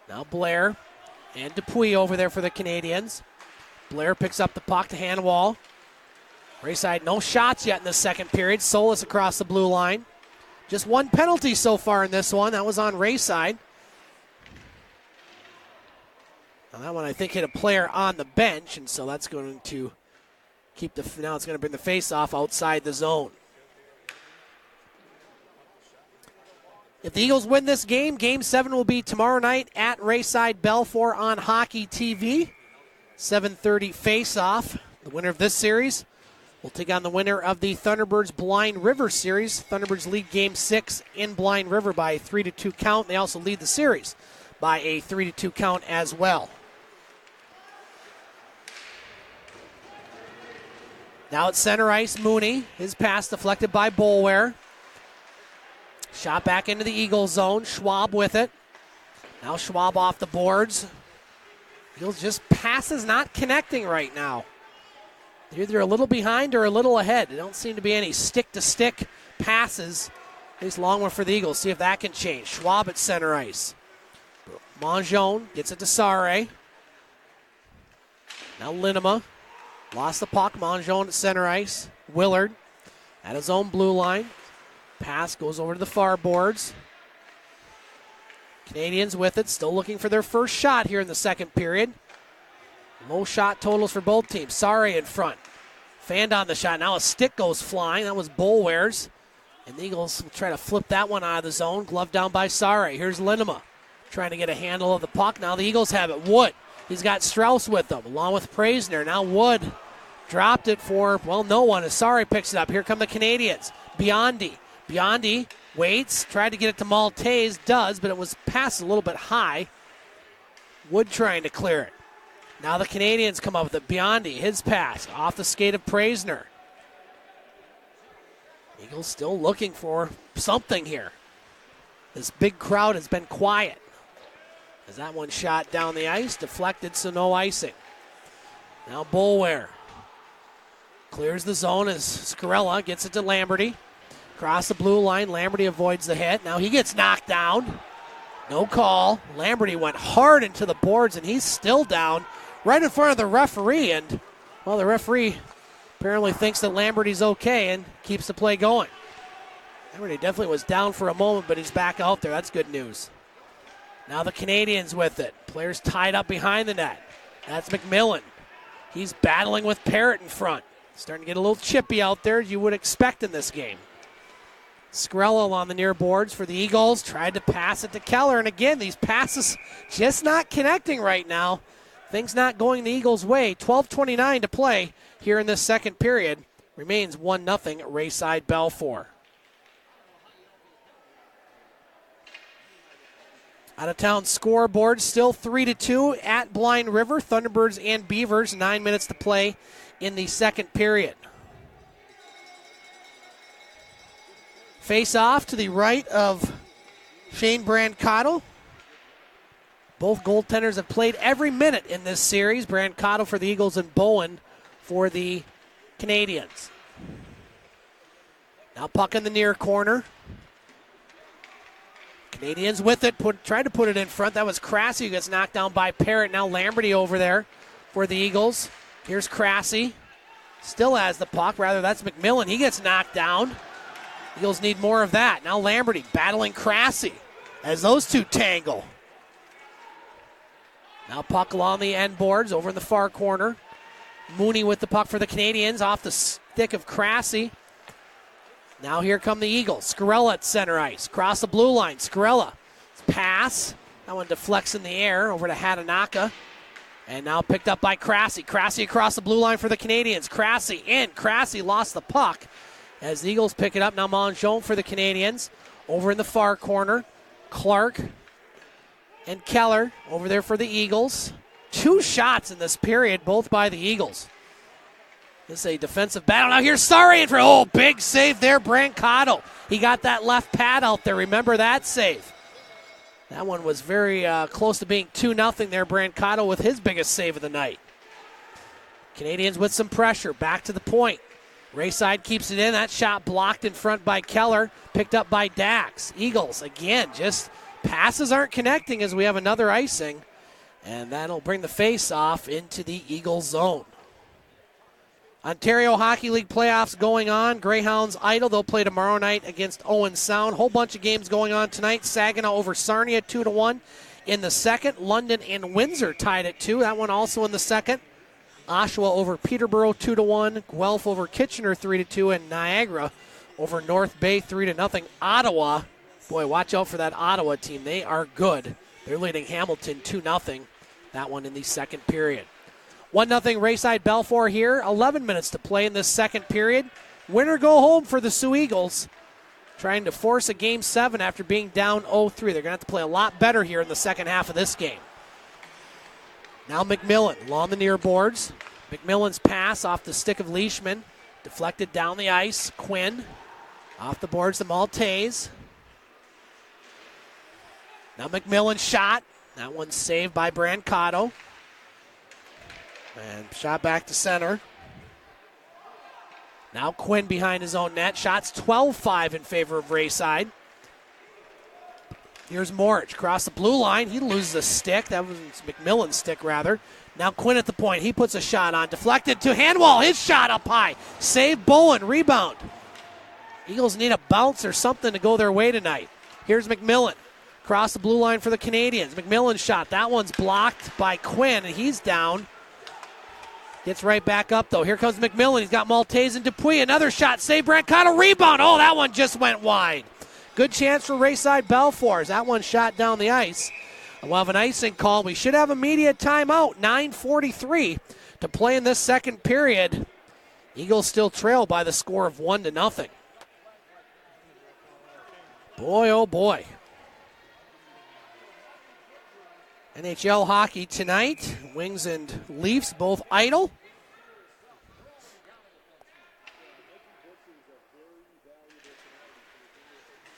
Now Blair and Dupuis over there for the Canadians. Blair picks up the puck to Hanwall. Rayside no shots yet in the second period. Solis across the blue line. Just 1 penalty so far in this one. That was on Rayside. Now that one I think hit a player on the bench, and so that's going to keep now it's going to bring the face-off outside the zone. If the Eagles win this game, Game 7 will be tomorrow night at Rayside Balfour on Hockey TV. 7:30 face-off. The winner of this series will take on the winner of the Thunderbirds Blind River series. Thunderbirds lead Game 6 in Blind River by a 3-2 count. They also lead the series by a 3-2 count as well. Now at center ice, Mooney. His pass deflected by Boulware. Shot back into the Eagles zone. Schwab with it. Now Schwab off the boards. Eagles just passes not connecting right now. They're either a little behind or a little ahead. There don't seem to be any stick-to-stick passes. Nice long one for the Eagles. See if that can change. Schwab at center ice. Mongeon gets it to Sare. Now Linema. Lost the puck. Mongeon at center ice. Willard at his own blue line. Pass goes over to the far boards. Canadians with it. Still looking for their first shot here in the second period. Low shot totals for both teams. Sare in front. Fanned on the shot. Now a stick goes flying. That was Boulware's. And the Eagles will try to flip that one out of the zone. Glove down by Sare. Here's Linema trying to get a handle of the puck. Now the Eagles have it. Wood. He's got Strauss with them along with Praisner. Now Wood dropped it for, well, no one as Sare picks it up. Here come the Canadians. Biondi. Biondi waits. Tried to get it to Maltese. Does, but it was passed a little bit high. Wood trying to clear it. Now the Canadians come up with it. Biondi, his pass, off the skate of Praisner. Eagles still looking for something here. This big crowd has been quiet. As that one shot down the ice, deflected, so no icing. Now Boulware clears the zone as Scarella gets it to Lamberty. Across the blue line, Lamberty avoids the hit. Now he gets knocked down. No call. Lamberty went hard into the boards, and he's still down right in front of the referee. And, well, the referee apparently thinks that Lamberty's okay and keeps the play going. Lamberty definitely was down for a moment, but he's back out there. That's good news. Now the Canadians with it. Players tied up behind the net. That's McMillan. He's battling with Parrott in front. Starting to get a little chippy out there, as you would expect in this game. Skrello on the near boards for the Eagles. Tried to pass it to Keller. And again, these passes just not connecting right now. Things not going the Eagles' way. 12:29 to play here in this second period. Remains 1-0 Rayside Balfour. Out-of-town scoreboard still 3-2 at Blind River. Thunderbirds and Beavers. 9 minutes to play in the second period. Face off to the right of Shane Brancato. Both goaltenders have played every minute in this series. Brancato for the Eagles and Bowen for the Canadians. Now puck in the near corner. Canadians with it, tried to put it in front. That was Krasse who gets knocked down by Parrott. Now Lamberty over there for the Eagles. Here's Krasse. Still has the puck. Rather, that's McMillan. He gets knocked down. Eagles need more of that. Now Lamberty battling Krasse as those two tangle. Now puck along the end boards over in the far corner. Mooney with the puck for the Canadians off the stick of Krasse. Now here come the Eagles. Scarella at center ice. Cross the blue line. Scarella. Pass. That one deflects in the air over to Hatanaka. And now picked up by Krasse. Krasse across the blue line for the Canadians. Krasse in. Krasse lost the puck as the Eagles pick it up. Now Mongeon for the Canadians. Over in the far corner. Clark and Keller over there for the Eagles. 2 shots in this period, both by the Eagles. This is a defensive battle. Now here's Sarian for, big save there, Brancato. He got that left pad out there. Remember that save. That one was very close to being 2-0 there. Brancato with his biggest save of the night. Canadians with some pressure. Back to the point. Rayside keeps it in. That shot blocked in front by Keller. Picked up by Dax. Eagles, again, just passes aren't connecting as we have another icing. And that'll bring the face-off into the Eagles zone. Ontario Hockey League playoffs going on. Greyhounds idle. They'll play tomorrow night against Owen Sound. Whole bunch of games going on tonight. Saginaw over Sarnia 2-1 in the second. London and Windsor tied at 2. That one also in the second. Oshawa over Peterborough 2-1. Guelph over Kitchener 3-2. And Niagara over North Bay 3-0. Ottawa, boy, watch out for that Ottawa team. They are good. They're leading Hamilton 2-0. That one in the second period. 1-0 Rayside Balfour here. 11 minutes to play in this second period. Winner go home for the Soo Eagles. Trying to force a Game 7 after being down 0-3. They're going to have to play a lot better here in the second half of this game. Now McMillan along the near boards. McMillan's pass off the stick of Leishman. Deflected down the ice. Quinn off the boards to Maltese. Now McMillan shot. That one's saved by Brancato. And shot back to center. Now Quinn behind his own net. Shots 12-5 in favor of Rayside. Here's Morich. Across the blue line. He loses a stick. That was McMillan's stick, rather. Now Quinn at the point. He puts a shot on. Deflected to Handwall. His shot up high. Save Bowen. Rebound. Eagles need a bounce or something to go their way tonight. Here's McMillan. Across the blue line for the Canadians. McMillan's shot. That one's blocked by Quinn, and he's down. Gets right back up, though. Here comes McMillan. He's got Maltese and Dupuis. Another shot. Save Brancato. Rebound. Oh, that one just went wide. Good chance for Rayside Balfour as that one shot down the ice. We'll have an icing call. We should have a media timeout. 9:43 to play in this second period. Eagles still trail by the score of 1-0. Boy, oh boy. NHL hockey tonight. Wings and Leafs both idle.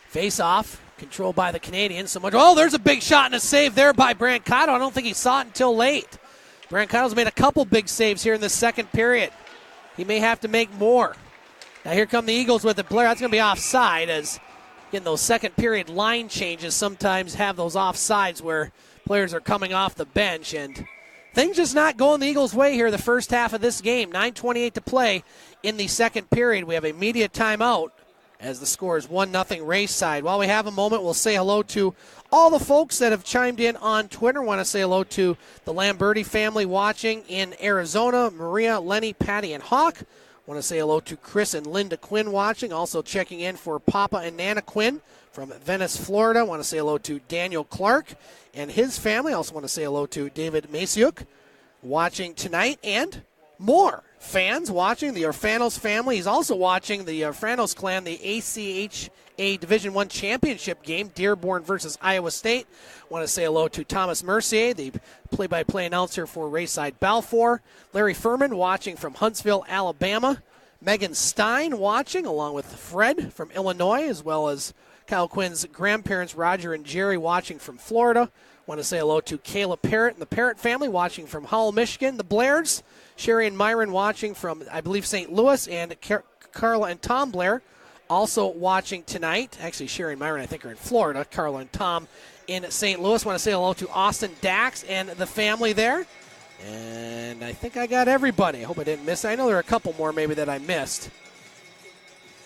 Face-off, controlled by the Canadians. There's a big shot and a save there by Brancato. I don't think he saw it until late. Brancato's made a couple big saves here in the second period. He may have to make more. Now here come the Eagles with it. Blair, that's going to be offside as, again, those second period line changes sometimes have those offsides where players are coming off the bench, and things just not going the Eagles' way here the first half of this game. 9:28 to play in the second period. We have a media timeout as the score is 1-0 Rayside. While we have a moment, we'll say hello to all the folks that have chimed in on Twitter. Want to say hello to the Lamberti family watching in Arizona, Maria, Lenny, Patty, and Hawk. Want to say hello to Chris and Linda Quinn watching. Also checking in for Papa and Nana Quinn from Venice, Florida. Want to say hello to Daniel Clark and his family. Also want to say hello to David Masiuk watching tonight, and more fans watching. The Orfanos family. He's also watching the Orfanos clan, the ACHA Division I championship game, Dearborn versus Iowa State. Want to say hello to Thomas Mercier, the play-by-play announcer for Rayside Balfour. Larry Furman watching from Huntsville, Alabama. Megan Stein watching along with Fred from Illinois, as well as Kyle Quinn's grandparents, Roger and Jerry, watching from Florida. Want to say hello to Kayla Parrott and the Parrott family watching from Howell, Michigan. The Blairs, Sherry and Myron watching from, I believe, St. Louis, and Carla and Tom Blair also watching tonight. Actually, Sherry and Myron, I think, are in Florida. Carla and Tom in St. Louis. Want to say hello to Austin Dax and the family there. And I think I got everybody. I hope I didn't miss. I know there are a couple more maybe that I missed,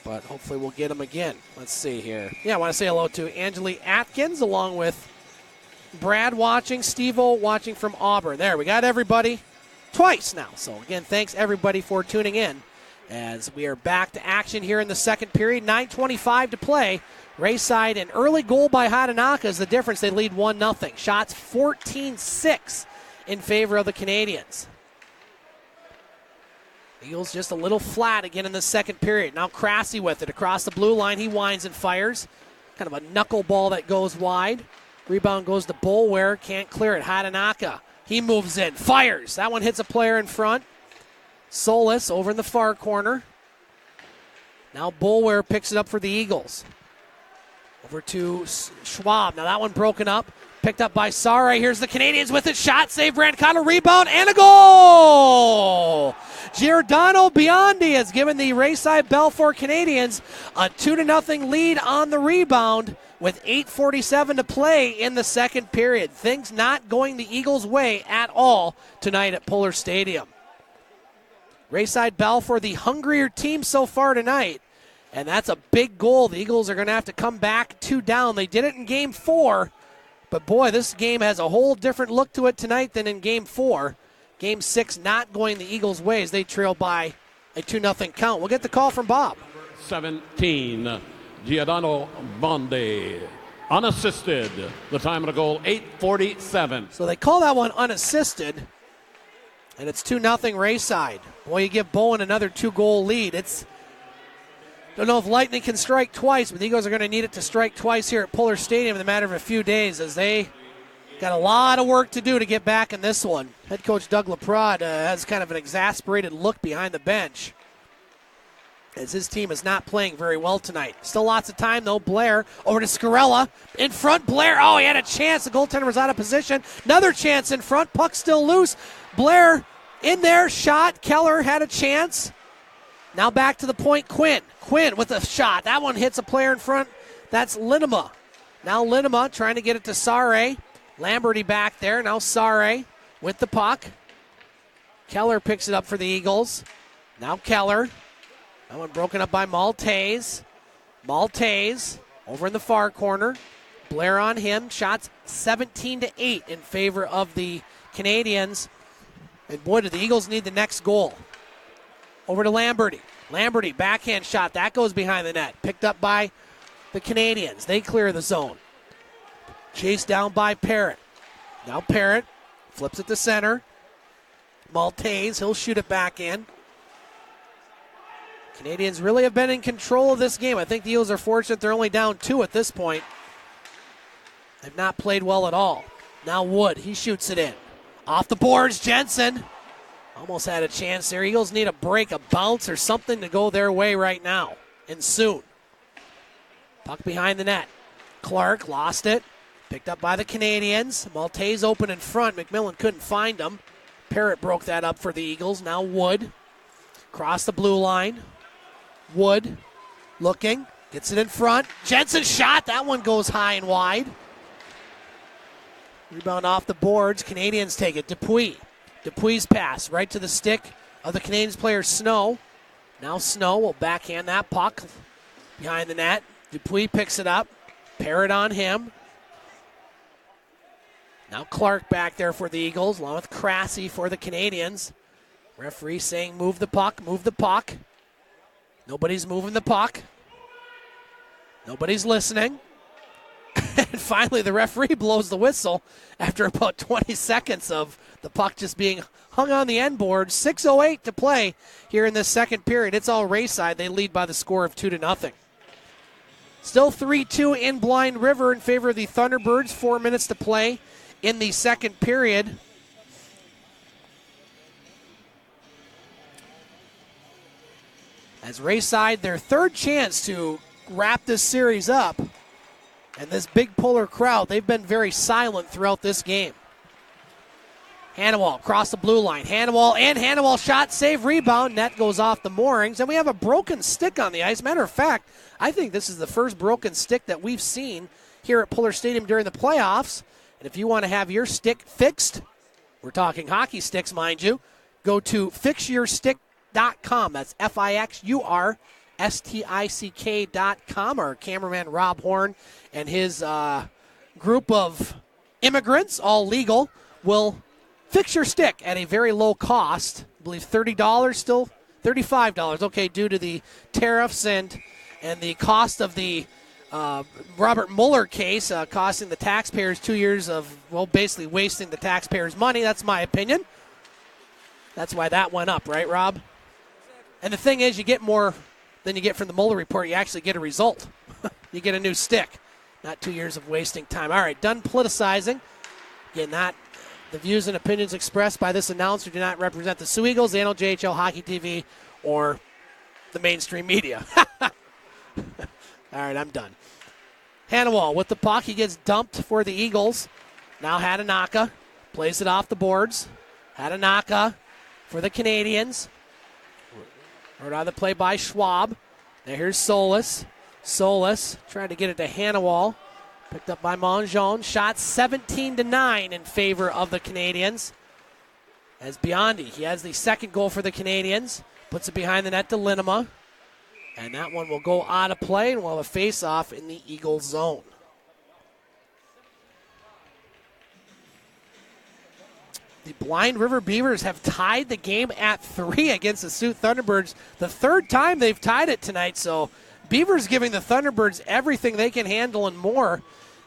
but hopefully we'll get them again. Let's see here. Yeah, I want to say hello to Angelique Atkins along with Brad watching, Steve-O watching from Auburn. There, we got everybody twice now. So, again, thanks everybody for tuning in as we are back to action here in the second period. 9:25 to play. Rayside, an early goal by Hatanaka is the difference. They lead 1-0. Shots 14-6 in favor of the Canadians. Eagles just a little flat again in the second period. Now Cressy with it across the blue line. He winds and fires. Kind of a knuckleball that goes wide. Rebound goes to Boulware. Can't clear it. Hatanaka. He moves in. Fires. That one hits a player in front. Solis over in the far corner. Now Boulware picks it up for the Eagles. Over to Schwab. Now that one broken up. Picked up by Sare. Here's the Canadians with it. Shot, save, Brancato, rebound, and a goal! Giordano Biondi has given the Rayside Balfour Canadians a 2-0 lead on the rebound with 8:47 to play in the second period. Things not going the Eagles' way at all tonight at Puller Stadium. Rayside Balfour, the hungrier team so far tonight, and that's a big goal. The Eagles are going to have to come back 2 down. They did it in Game 4. But, boy, this game has a whole different look to it tonight than in Game 4. Game 6 not going the Eagles' way as they trail by a 2-0 count. We'll get the call from Bob. 17, Giordano Bondi, unassisted. The time of the goal, 8:47. So they call that one unassisted, and it's 2-0 Rayside. Boy, you give Bowen another 2-goal lead. Don't know if lightning can strike twice, but the Eagles are going to need it to strike twice here at Puller Stadium in the matter of a few days as they got a lot of work to do to get back in this one. Head coach Doug Laprade has kind of an exasperated look behind the bench as his team is not playing very well tonight. Still lots of time, though. Blair over to Scarella. In front, Blair. Oh, he had a chance. The goaltender was out of position. Another chance in front. Puck still loose. Blair in there. Shot. Keller had a chance. Now back to the point, Quinn. Quinn with a shot. That one hits a player in front. That's Linema. Now Linema trying to get it to Sare. Lamberty back there. Now Sare with the puck. Keller picks it up for the Eagles. Now Keller. That one broken up by Maltese. Maltese over in the far corner. Blair on him. Shots 17-8 in favor of the Canadians. And boy, do the Eagles need the next goal. Over to Lamberty. Lamberty, backhand shot. That goes behind the net. Picked up by the Canadians. They clear the zone. Chased down by Parrott. Now Parrott flips it to center. Maltese, he'll shoot it back in. Canadians really have been in control of this game. I think the Eagles are fortunate they're only down 2 at this point. They've not played well at all. Now Wood, he shoots it in. Off the boards, Jensen. Almost had a chance there. Eagles need a break, a bounce, or something to go their way right now, and soon. Puck behind the net. Clark lost it. Picked up by the Canadians. Maltese open in front. McMillan couldn't find him. Parrott broke that up for the Eagles. Now Wood. Across the blue line. Wood looking. Gets it in front. Jensen shot. That one goes high and wide. Rebound off the boards. Canadians take it. Dupuis. Dupuis' pass right to the stick of the Canadiens player Snow. Now Snow will backhand that puck behind the net. Dupuis picks it up. Parrott on him. Now Clark back there for the Eagles, along with Cressy for the Canadians. Referee saying move the puck, move the puck. Nobody's moving the puck. Nobody's listening. And finally the referee blows the whistle after about 20 seconds of the puck just being hung on the end board. 6:08 to play here in this second period. It's all Rayside. They lead by the score of 2-0. Still 3-2 in Blind River in favor of the Thunderbirds. 4 minutes to play in the second period. As Rayside, their third chance to wrap this series up. And this big Polar crowd, they've been very silent throughout this game. Hannawall across the blue line. Hannawall shot, save, rebound. Net goes off the moorings. And we have a broken stick on the ice. Matter of fact, I think this is the first broken stick that we've seen here at Puller Stadium during the playoffs. And if you want to have your stick fixed, we're talking hockey sticks, mind you, go to fixyourstick.com. That's FIXURSTICK.com. Our cameraman Rob Horn and his group of immigrants, all legal, will fix your stick at a very low cost. I believe $30 still, $35. Okay, due to the tariffs and the cost of the Robert Mueller case, costing the taxpayers 2 years of, well, basically wasting the taxpayers' money. That's my opinion. That's why that went up, right, Rob? And the thing is, you get more than you get from the Mueller report. You actually get a result. You get a new stick. Not 2 years of wasting time. All right, done politicizing. Again, the views and opinions expressed by this announcer do not represent the Soo Eagles, the NOJHL, Hockey TV, or the mainstream media. All right, I'm done. Hannawall with the puck. He gets dumped for the Eagles. Now Hatanaka plays it off the boards. Hatanaka for the Canadians. Or rather, play by Schwab. Now here's Solis. Solis trying to get it to Hannawall. Picked up by Mongeon. Shot 17-9 in favor of the Canadians. As Biondi, he has the second goal for the Canadians. Puts it behind the net to Linema. And that one will go out of play, and we'll have a face-off in the Eagles zone. The Blind River Beavers have tied the game at 3 against the Sioux Thunderbirds. The third time they've tied it tonight, so Beavers giving the Thunderbirds everything they can handle and more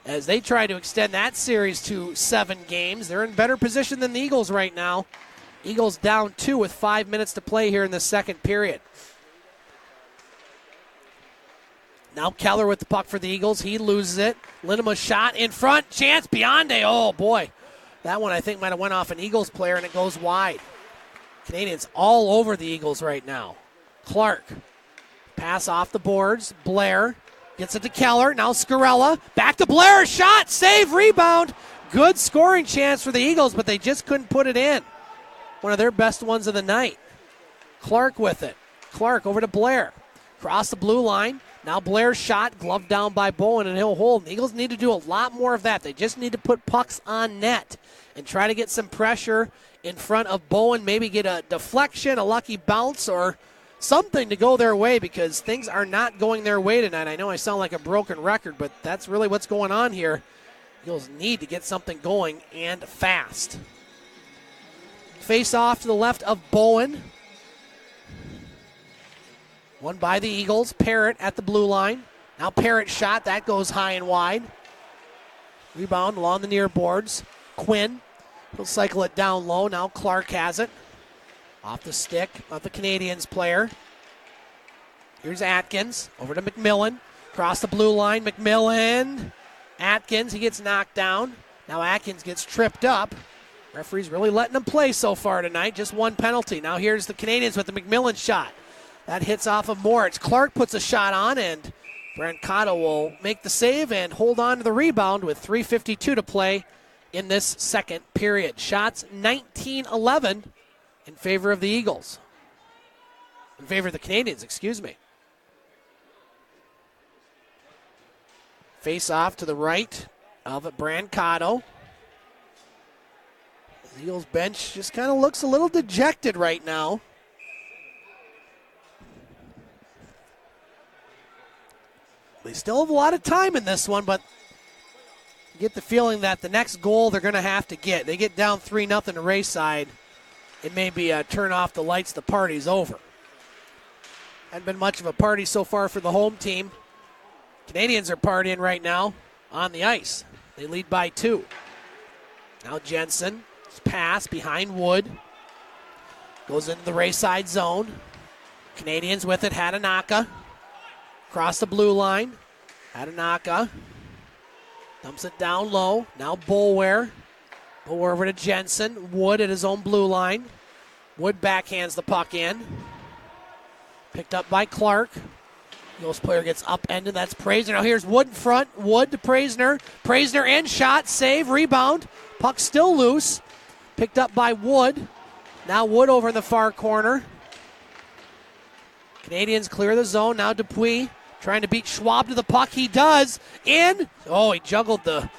as they try to extend that series to 7 games. They're in better position than the Eagles right now. Eagles down 2 with 5 minutes to play here in the second period. Now Keller with the puck for the Eagles. He loses it. Linema shot in front. Chance Biondi. Oh, boy. That one I think might have went off an Eagles player, and it goes wide. Canadians all over the Eagles right now. Clark. Pass off the boards. Blair gets it to Keller. Now Scarella. Back to Blair. Shot. Save. Rebound. Good scoring chance for the Eagles, but they just couldn't put it in. One of their best ones of the night. Clark with it. Clark over to Blair. Cross the blue line. Now Blair's shot, gloved down by Bowen, and he'll hold. The Eagles need to do a lot more of that. They just need to put pucks on net and try to get some pressure in front of Bowen, maybe get a deflection, a lucky bounce, or something to go their way because things are not going their way tonight. I know I sound like a broken record, but that's really what's going on here. Eagles need to get something going and fast. Face off to the left of Bowen. One by the Eagles. Parrott at the blue line. Now Parrott shot. That goes high and wide. Rebound along the near boards. Quinn. He'll cycle it down low. Now Clark has it. Off the stick of the Canadians player. Here's Atkins. Over to McMillan. Across the blue line. McMillan. Atkins. He gets knocked down. Now Atkins gets tripped up. Referee's really letting him play so far tonight. Just one penalty. Now here's the Canadians with the McMillan shot. That hits off of Moritz. Clark puts a shot on, and Brancato will make the save and hold on to the rebound with 3:52 to play in this second period. Shots 19-11 in favor of the Eagles. In favor of the Canadians, excuse me. Face off to the right of Brancato. The Eagles bench just kind of looks a little dejected right now. They still have a lot of time in this one, but you get the feeling that the next goal they're going to have to get. They get down 3-0 to Rayside. It may be turn off the lights, the party's over. Hadn't been much of a party so far for the home team. Canadians are partying right now on the ice. They lead by 2. Now Jensen, pass behind Wood. Goes into the Rayside zone. Canadians with it, Hatanaka. Across the blue line. Hatanaka dumps it down low. Now Boulware. Boulware over to Jensen. Wood at his own blue line. Wood backhands the puck in. Picked up by Clark. Eagles player gets upended. That's Praisner. Now here's Wood in front. Wood to Praisner. Praisner in, shot, save, rebound. Puck still loose. Picked up by Wood. Now Wood over in the far corner. Canadians clear the zone. Now Dupuis trying to beat Schwab to the puck. He does. In. Oh, he juggled the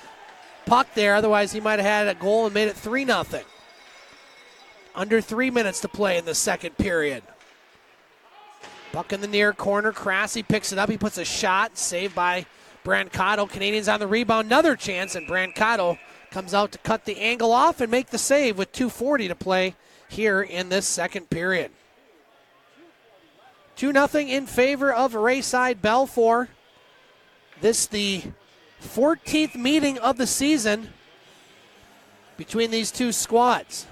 puck there. Otherwise, he might have had a goal and made it 3-0. Under 3 minutes to play in the second period. Puck in the near corner. Krasse picks it up. He puts a shot. Saved by Brancato. Canadians on the rebound. Another chance, and Brancato comes out to cut the angle off and make the save with 2:40 to play here in this second period. 2-0 in favor of Rayside Balfour. This the 14th meeting of the season between these two squads.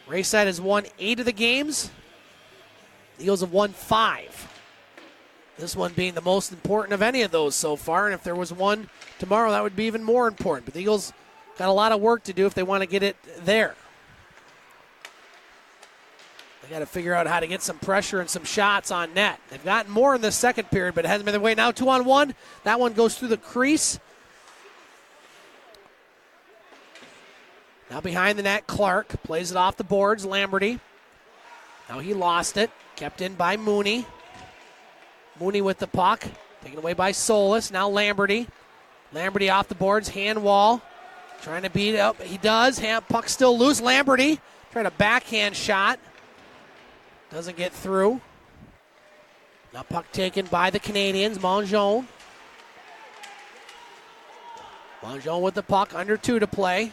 Rayside has won 8 of the games. The Eagles have won 5. This one being the most important of any of those so far, and if there was one tomorrow, that would be even more important. But the Eagles got a lot of work to do if they want to get it there. They got to figure out how to get some pressure and some shots on net. They've gotten more in the second period, but it hasn't been their way. Now 2-on-1. That one goes through the crease. Now behind the net, Clark plays it off the boards. Lamberty. Now he lost it. Kept in by Mooney. Mooney with the puck. Taken away by Solis. Now Lamberty. Lamberty off the boards. Hand wall. Trying to beat it up. He does. Puck still loose. Lamberty trying a backhand shot. Doesn't get through. Now puck taken by the Canadians. Mongeon. Mongeon with the puck. Under 2 to play.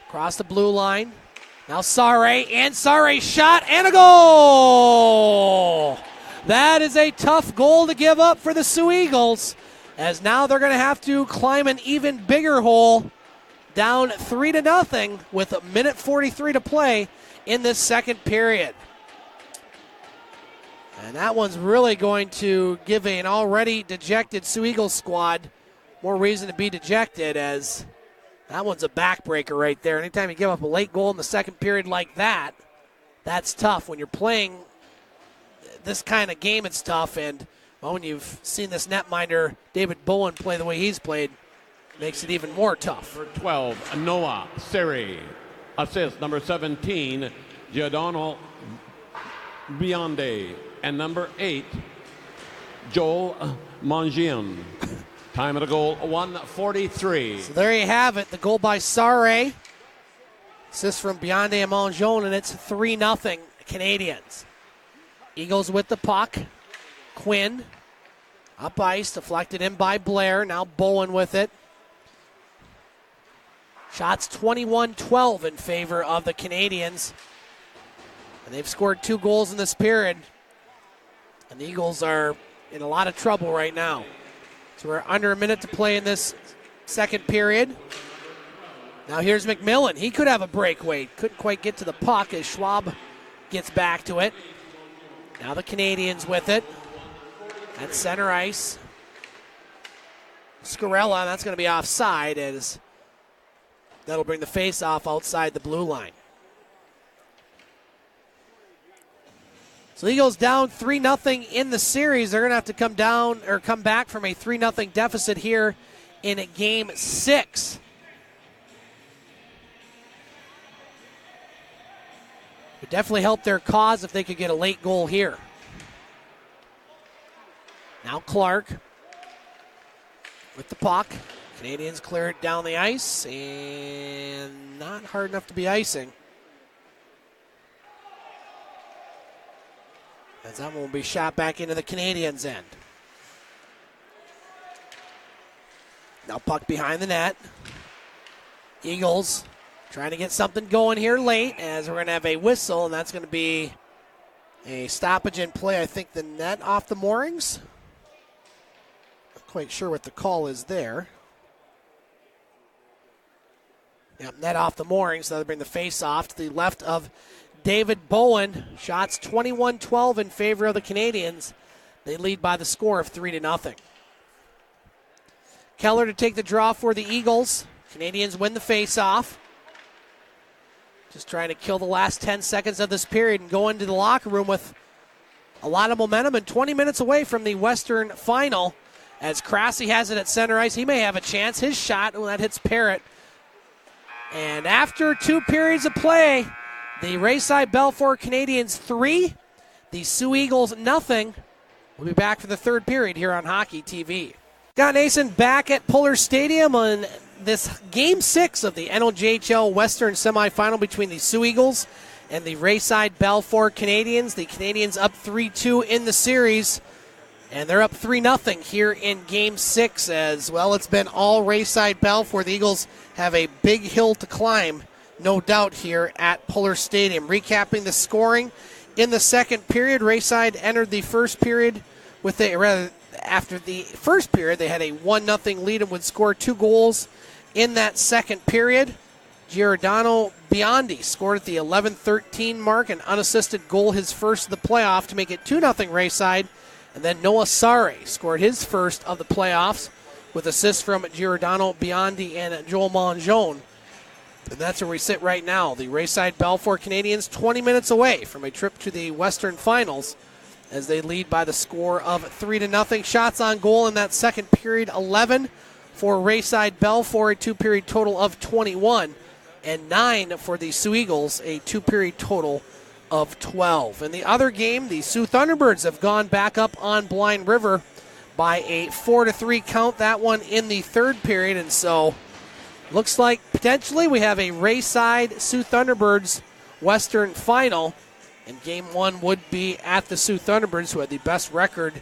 Across the blue line. Now Sarre, and Sarre shot, and a goal! That is a tough goal to give up for the Soo Eagles, as now they're going to have to climb an even bigger hole, down 3-0 with 1:43 to play in this second period. And that one's really going to give an already dejected Soo Eagles squad more reason to be dejected, as that one's a backbreaker right there. Anytime you give up a late goal in the second period like that, that's tough. When you're playing this kind of game, it's tough. And well, when you've seen this netminder, David Bowen, play the way he's played, makes it even more tough. Number 12, Noah Siri. Assist, number 17, Giordano Bionde. And number 8, Joel Mongeon. Time of the goal, 1:43. So there you have it. The goal by Sarre. Assist from Bionde and Mongeon, and it's 3-0 Canadians. Eagles with the puck. Quinn up ice, deflected in by Blair. Now Bowen with it. Shots 21-12 in favor of the Canadians. And they've scored 2 goals in this period. And the Eagles are in a lot of trouble right now. So we're under a minute to play in this second period. Now here's McMillan. He could have a breakaway. Couldn't quite get to the puck as Schwab gets back to it. Now the Canadians with it. At center ice. Scarella, that's going to be offside, as that'll bring the face-off outside the blue line. So Eagles down 3-0 in the series. They're going to have to come back from a 3-0 deficit here in Game 6. Would definitely help their cause if they could get a late goal here. Now Clark with the puck. Canadians clear it down the ice, and not hard enough to be icing. As that one will be shot back into the Canadians' end. Now puck behind the net. Eagles trying to get something going here late, as we're going to have a whistle, and that's going to be a stoppage in play. I think the net off the moorings. Not quite sure what the call is there. Yep, net off the moorings. So they'll bring the face off to the left of David Bowen. Shots 21-12 in favor of the Canadians. They lead by the score of 3-0. Keller to take the draw for the Eagles. Canadians win the face-off. Just trying to kill the last 10 seconds of this period and go into the locker room with a lot of momentum and 20 minutes away from the Western Final. As Crassie has it at center ice, he may have a chance. His shot, that hits Parrott. And after 2 periods of play, the Rayside Balfour Canadians 3, the Soo Eagles nothing. We'll be back for the third period here on Hockey TV. Scott Nason back at Puller Stadium on this Game 6 of the NOJHL Western Semifinal between the Soo Eagles and the Rayside Balfour Canadians. The Canadians up 3-2 in the series, and they're up 3-0 here in Game 6 as well. It's been all Rayside Balfour. The Eagles have a big hill to climb, no doubt, here at Puller Stadium. Recapping the scoring in the second period, Rayside entered the first period with after the first period, they had a 1-0 lead and would score 2 goals in that second period. Giordano Biondi scored at the 11:13 mark, an unassisted goal, his first of the playoff, to make it 2-0 Rayside. And then Noah Sare scored his first of the playoffs with assists from Giordano Biondi and Joel Mongeon. And that's where we sit right now. The Rayside Balfour Canadians 20 minutes away from a trip to the Western Finals as they lead by the score of 3-0. Shots on goal in that second period, 11 for Rayside Balfour, a 2-period total of 21, and 9 for the Soo Eagles, a 2-period total of 12. In the other game, the Sioux Thunderbirds have gone back up on Blind River by a 4-3 count, that one in the third period, and so looks like potentially we have a Rayside Sioux Thunderbirds Western Final, and Game 1 would be at the Sioux Thunderbirds, who had the best record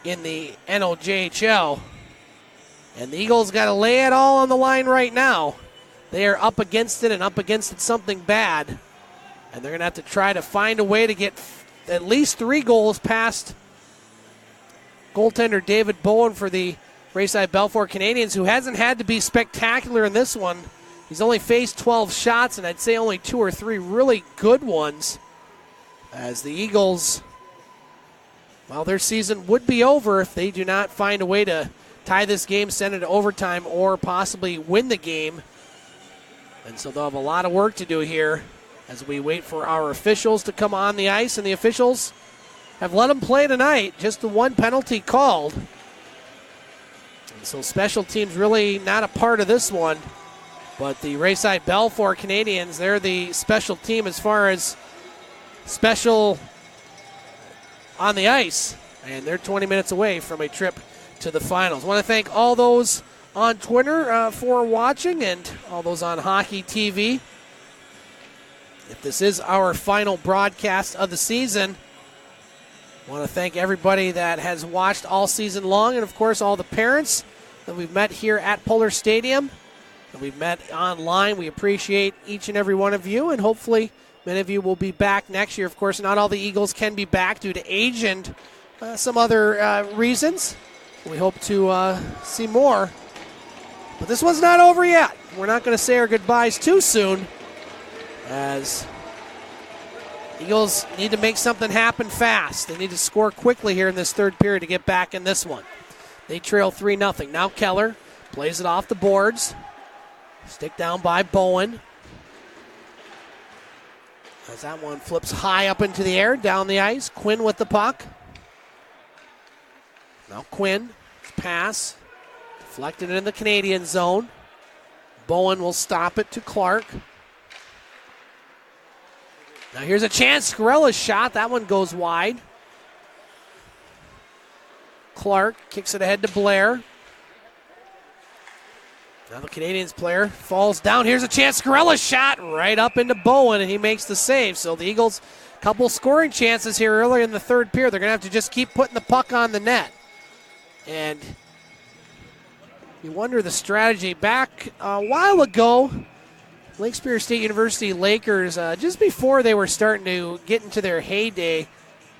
in the NOJHL. And the Eagles got to lay it all on the line right now. They are up against it and up against it something bad. And they're going to have to try to find a way to get at least 3 goals past goaltender David Bowen for the Rayside Balfour Canadians, who hasn't had to be spectacular in this one. He's only faced 12 shots, and I'd say only 2 or 3 really good ones. As the Eagles, well, their season would be over if they do not find a way to tie this game, send it to overtime, or possibly win the game. And so they'll have a lot of work to do here as we wait for our officials to come on the ice. And the officials have let them play tonight, just the 1 penalty called. And so special teams really not a part of this one. But the Rayside Balfour Canadians, they're the special team as far as special on the ice. And they're 20 minutes away from a trip to the finals. I want to thank all those on Twitter for watching and all those on Hockey TV. If this is our final broadcast of the season, I want to thank everybody that has watched all season long, and of course all the parents that we've met here at Puller Stadium, that we've met online. We appreciate each and every one of you, and hopefully many of you will be back next year. Of course, not all the Eagles can be back due to age and some other reasons. We hope to see more. But this one's not over yet. We're not going to say our goodbyes too soon, as Eagles need to make something happen fast. They need to score quickly here in this third period to get back in this one. They trail 3-0. Now Keller plays it off the boards. Stick down by Bowen. As that one flips high up into the air, down the ice. Quinn with the puck. Now Quinn, pass, deflected in the Canadian zone. Bowen will stop it to Clark. Now here's a chance, Scarella's shot, that one goes wide. Clark kicks it ahead to Blair. Now the Canadians player falls down. Here's a chance, Scarella's shot right up into Bowen, and he makes the save. So the Eagles, couple scoring chances here earlier in the third period. They're going to have to just keep putting the puck on the net. And you wonder the strategy. Back a while ago, Lake Superior State University Lakers, just before they were starting to get into their heyday,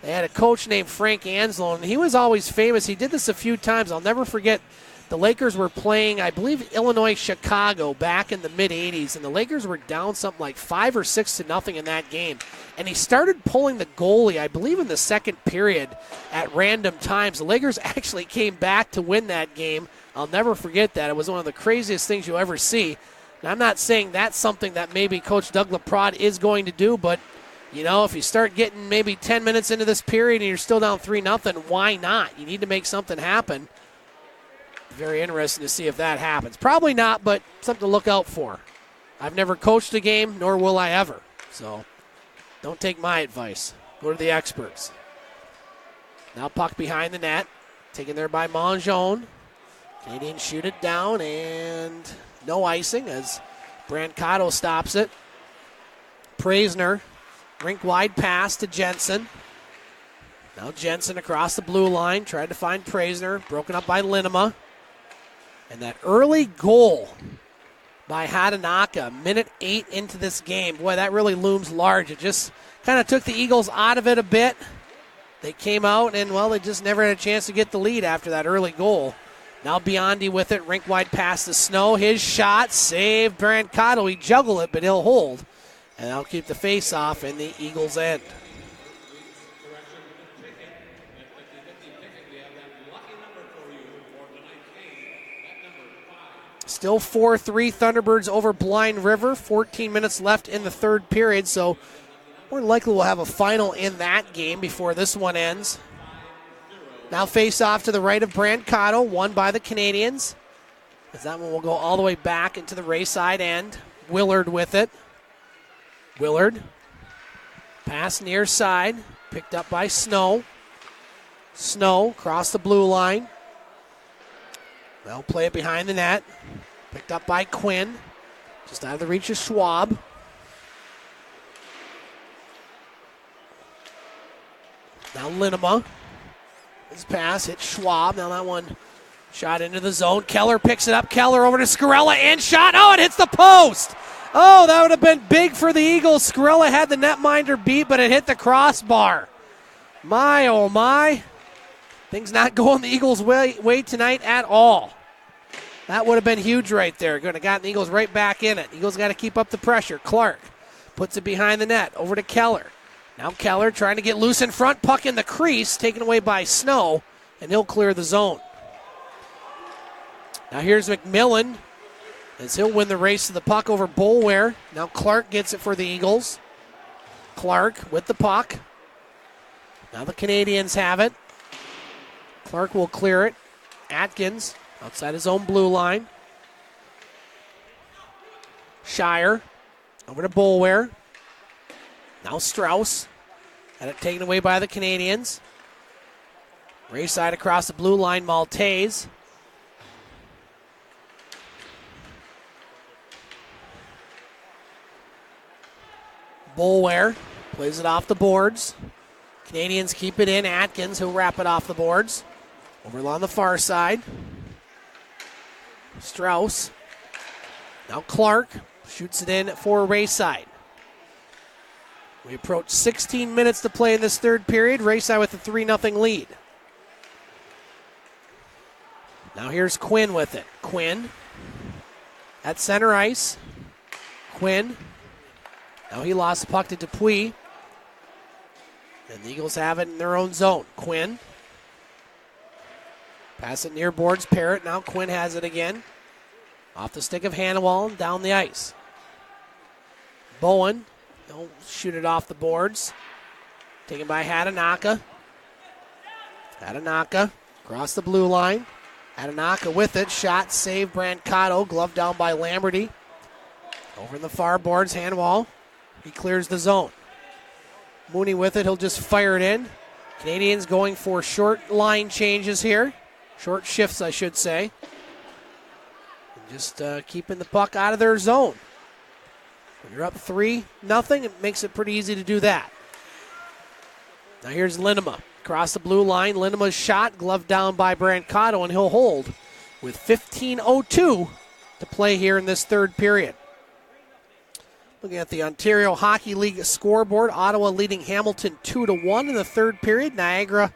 they had a coach named Frank Anslow, and he was always famous. He did this a few times. I'll never forget, the Lakers were playing, I believe, Illinois Chicago back in the mid-'80s, and the Lakers were down something like 5 or 6-0 in that game. And he started pulling the goalie, I believe, in the second period at random times. The Lakers actually came back to win that game. I'll never forget that. It was one of the craziest things you'll ever see. And I'm not saying that's something that maybe Coach Doug LaPrade is going to do, but You know, if you start getting maybe 10 minutes into this period and you're still down 3-0, why not? You need to make something happen. Very interesting to see if that happens. Probably not, but something to look out for. I've never coached a game, nor will I ever. So don't take my advice. Go to the experts. Now puck behind the net. Taken there by Mongeon. Canadians shoot it down, and no icing as Brancato stops it. Praisner, rink-wide pass to Jensen. Now Jensen across the blue line, tried to find Praisner, broken up by Linema. And that early goal by Hatanaka, minute 8 into this game. Boy, that really looms large. It just kind of took the Eagles out of it a bit. They came out, and, well, they just never had a chance to get the lead after that early goal. Now Biondi with it, rink-wide pass to Snow. His shot, save Brancato. He juggled it, but he'll hold. And that'll keep the face-off in the Eagles' end. Still 4-3 Thunderbirds over Blind River. 14 minutes left in the third period, so more than likely we'll have a final in that game before this one ends. Now face off to the right of Brancato, won by the Canadians. As that one will go all the way back into the Rayside end. Willard with it. Willard. Pass near side. Picked up by Snow. Snow across the blue line. They'll play it behind the net. Picked up by Quinn. Just out of the reach of Schwab. Now Linema. His pass hits Schwab. Now that one shot into the zone. Keller picks it up. Keller over to Scarella and shot. Oh, it hits the post. Oh, that would have been big for the Eagles. Scarella had the netminder beat, but it hit the crossbar. My, oh my. Things not going the Eagles' way tonight at all. That would have been huge right there. Going to gotten the Eagles right back in it. Eagles got to keep up the pressure. Clark puts it behind the net. Over to Keller. Now Keller trying to get loose in front. Puck in the crease. Taken away by Snow. And he'll clear the zone. Now here's McMillan. As he'll win the race to the puck over Boulware. Now Clark gets it for the Eagles. Clark with the puck. Now the Canadians have it. Clark will clear it. Atkins outside his own blue line. Shire over to Boulware. Now Strauss. Had it taken away by the Canadians. Rayside across the blue line, Maltese. Boulware plays it off the boards. Canadians keep it in. Atkins, who'll wrap it off the boards. Over on the far side. Strauss. Now Clark shoots it in for Rayside. We approach 16 minutes to play in this third period. Rayside with a 3-0 lead. Now here's Quinn with it. Quinn at center ice. Quinn. Now he lost the puck to Dupuis. And the Eagles have it in their own zone. Quinn. Pass it near boards. Parrott. Now Quinn has it again. Off the stick of Hannawall and down the ice. Bowen. He'll shoot it off the boards. Taken by Hatanaka. Hatanaka across the blue line. Hatanaka with it. Shot, save Brancato. Glove down by Lamberty. Over in the far boards, Hannawall. He clears the zone. Mooney with it. He'll just fire it in. Canadians going for short line changes here. Short shifts, I should say. And just keeping the puck out of their zone. When you're up 3-0, it makes it pretty easy to do that. Now here's Linema. Across the blue line. Linema's shot, gloved down by Brancato, and he'll hold with 15:02 to play here in this third period. Looking at the Ontario Hockey League scoreboard, Ottawa leading Hamilton 2-1 in the third period. Niagara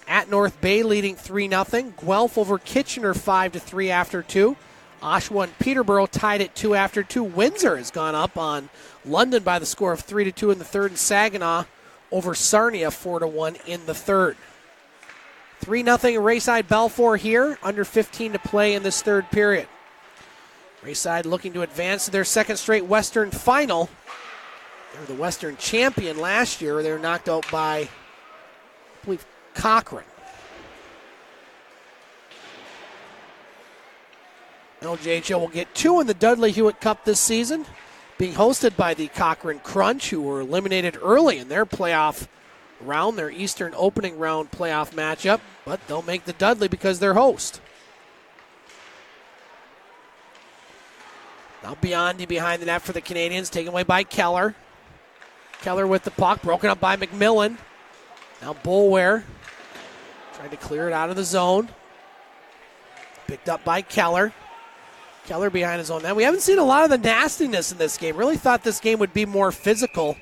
at North Bay leading 3-0. Guelph over Kitchener 5-3 after 2. Oshawa and Peterborough tied at 2 after 2. Windsor has gone up on London by the score of 3-2 in the third. And Saginaw over Sarnia 4-1 in the third. 3-0 Rayside Balfour here. Under 15 to play in this third period. Rayside looking to advance to their second straight Western final They were the Western champion last year. They were knocked out by, I believe, Cochrane. NOJHL will get 2 in the Dudley Hewitt Cup this season, being hosted by the Cochrane Crunch, who were eliminated early in their playoff round, their Eastern opening round playoff matchup, but they'll make the Dudley because they're host. Now Biondi behind the net for the Canadians, taken away by Keller. Keller with the puck, broken up by McMillan. Now Boulware trying to clear it out of the zone. Picked up by Keller. Keller behind his own net. We haven't seen a lot of the nastiness in this game. Really thought this game would be more physical.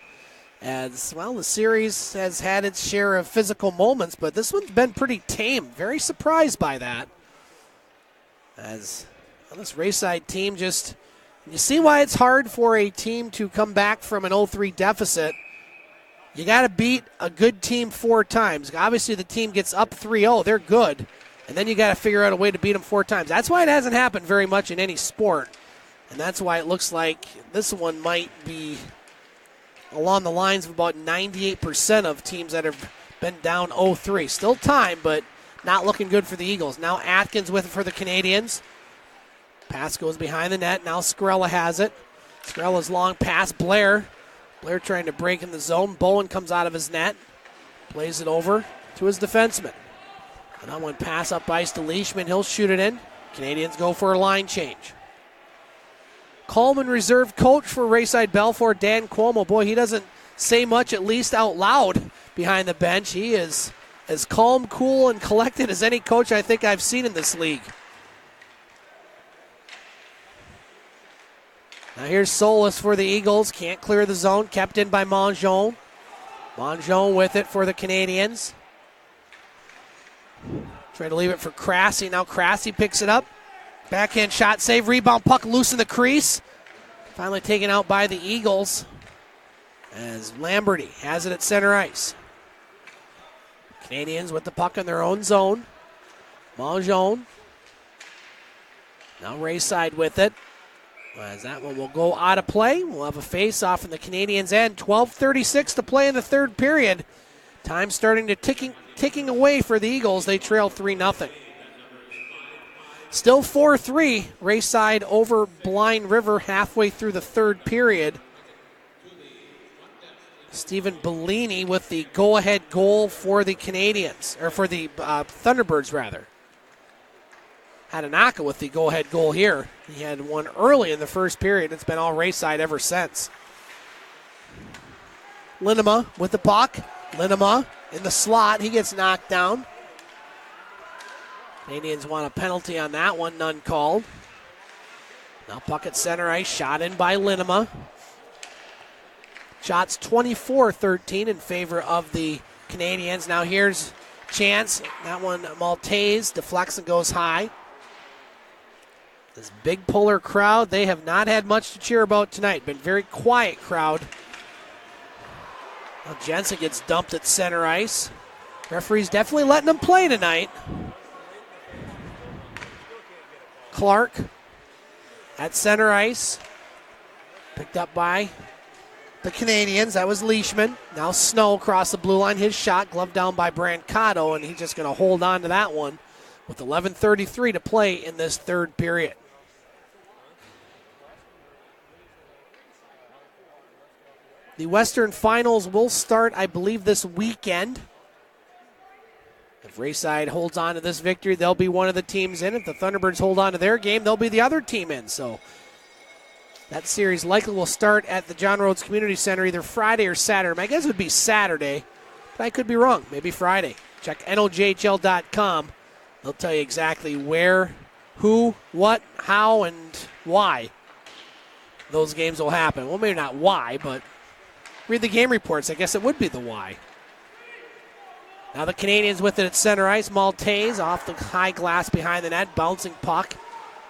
As well, the series has had its share of physical moments, but this one's been pretty tame. Very surprised by that. As well, this Rayside team just, you see why it's hard for a team to come back from an 0-3 deficit. You got to beat a good team 4 times. Obviously, the team gets up 3-0. They're good. And then you got to figure out a way to beat them 4 times. That's why it hasn't happened very much in any sport. And that's why it looks like this one might be along the lines of about 98% of teams that have been down 0-3. Still time, but not looking good for the Eagles. Now Atkins with it for the Canadians. Pass goes behind the net. Now Skrella has it. Skrella's long pass. Blair trying to break in the zone. Bowen comes out of his net. Plays it over to his defenseman. And that one pass up ice to Leishman. He'll shoot it in. Canadians go for a line change. Coleman reserve coach for Rayside Balfour, Dan Cuomo. Boy, he doesn't say much, at least out loud, behind the bench. He is as calm, cool, and collected as any coach I think I've seen in this league. Now here's Solis for the Eagles. Can't clear the zone. Kept in by Mongeon. Mongeon with it for the Canadians. Trying to leave it for Crassy. Now Crassy picks it up. Backhand shot, save, rebound, puck loose in the crease. Finally taken out by the Eagles as Lamberty has it at center ice. Canadians with the puck in their own zone. Mongeon. Now Rayside with it. As that one will go out of play. We'll have a face-off in the Canadians' end. 12:36 to play in the third period. Time starting to ticking away for the Eagles. They trail 3-0. Still 4-3. Rayside over Blind River halfway through the third period. Stephen Bellini with the go-ahead goal for the Canadians, or for the Thunderbirds, rather. Hatanaka with the go-ahead goal here. He had one early in the first period. It's been all Rayside ever since. Linema with the puck. Linema in the slot. He gets knocked down. Canadians want a penalty on that one. None called. Now puck at center ice. Shot in by Linema. Shots 24-13 in favor of the Canadians. Now here's chance. That one Maltese deflects and goes high. This big Puller crowd, they have not had much to cheer about tonight. Been very quiet crowd. Now Jensen gets dumped at center ice. Referee's definitely letting them play tonight. Clark at center ice. Picked up by the Canadians. That was Leishman. Now Snow across the blue line. His shot gloved down by Brancato, and he's just going to hold on to that one with 11:33 to play in this third period. The Western Finals will start, I believe, this weekend. If Rayside holds on to this victory, they'll be one of the teams in. If the Thunderbirds hold on to their game, they'll be the other team in. So that series likely will start at the John Rhodes Community Center either Friday or Saturday. My guess would be Saturday, but I could be wrong. Maybe Friday. Check NOJHL.com. They'll tell you exactly where, who, what, how, and why those games will happen. Well, maybe not why, but read the game reports. I guess it would be the why. Now the Canadians with it at center ice. Maltese off the high glass behind the net. Bouncing puck.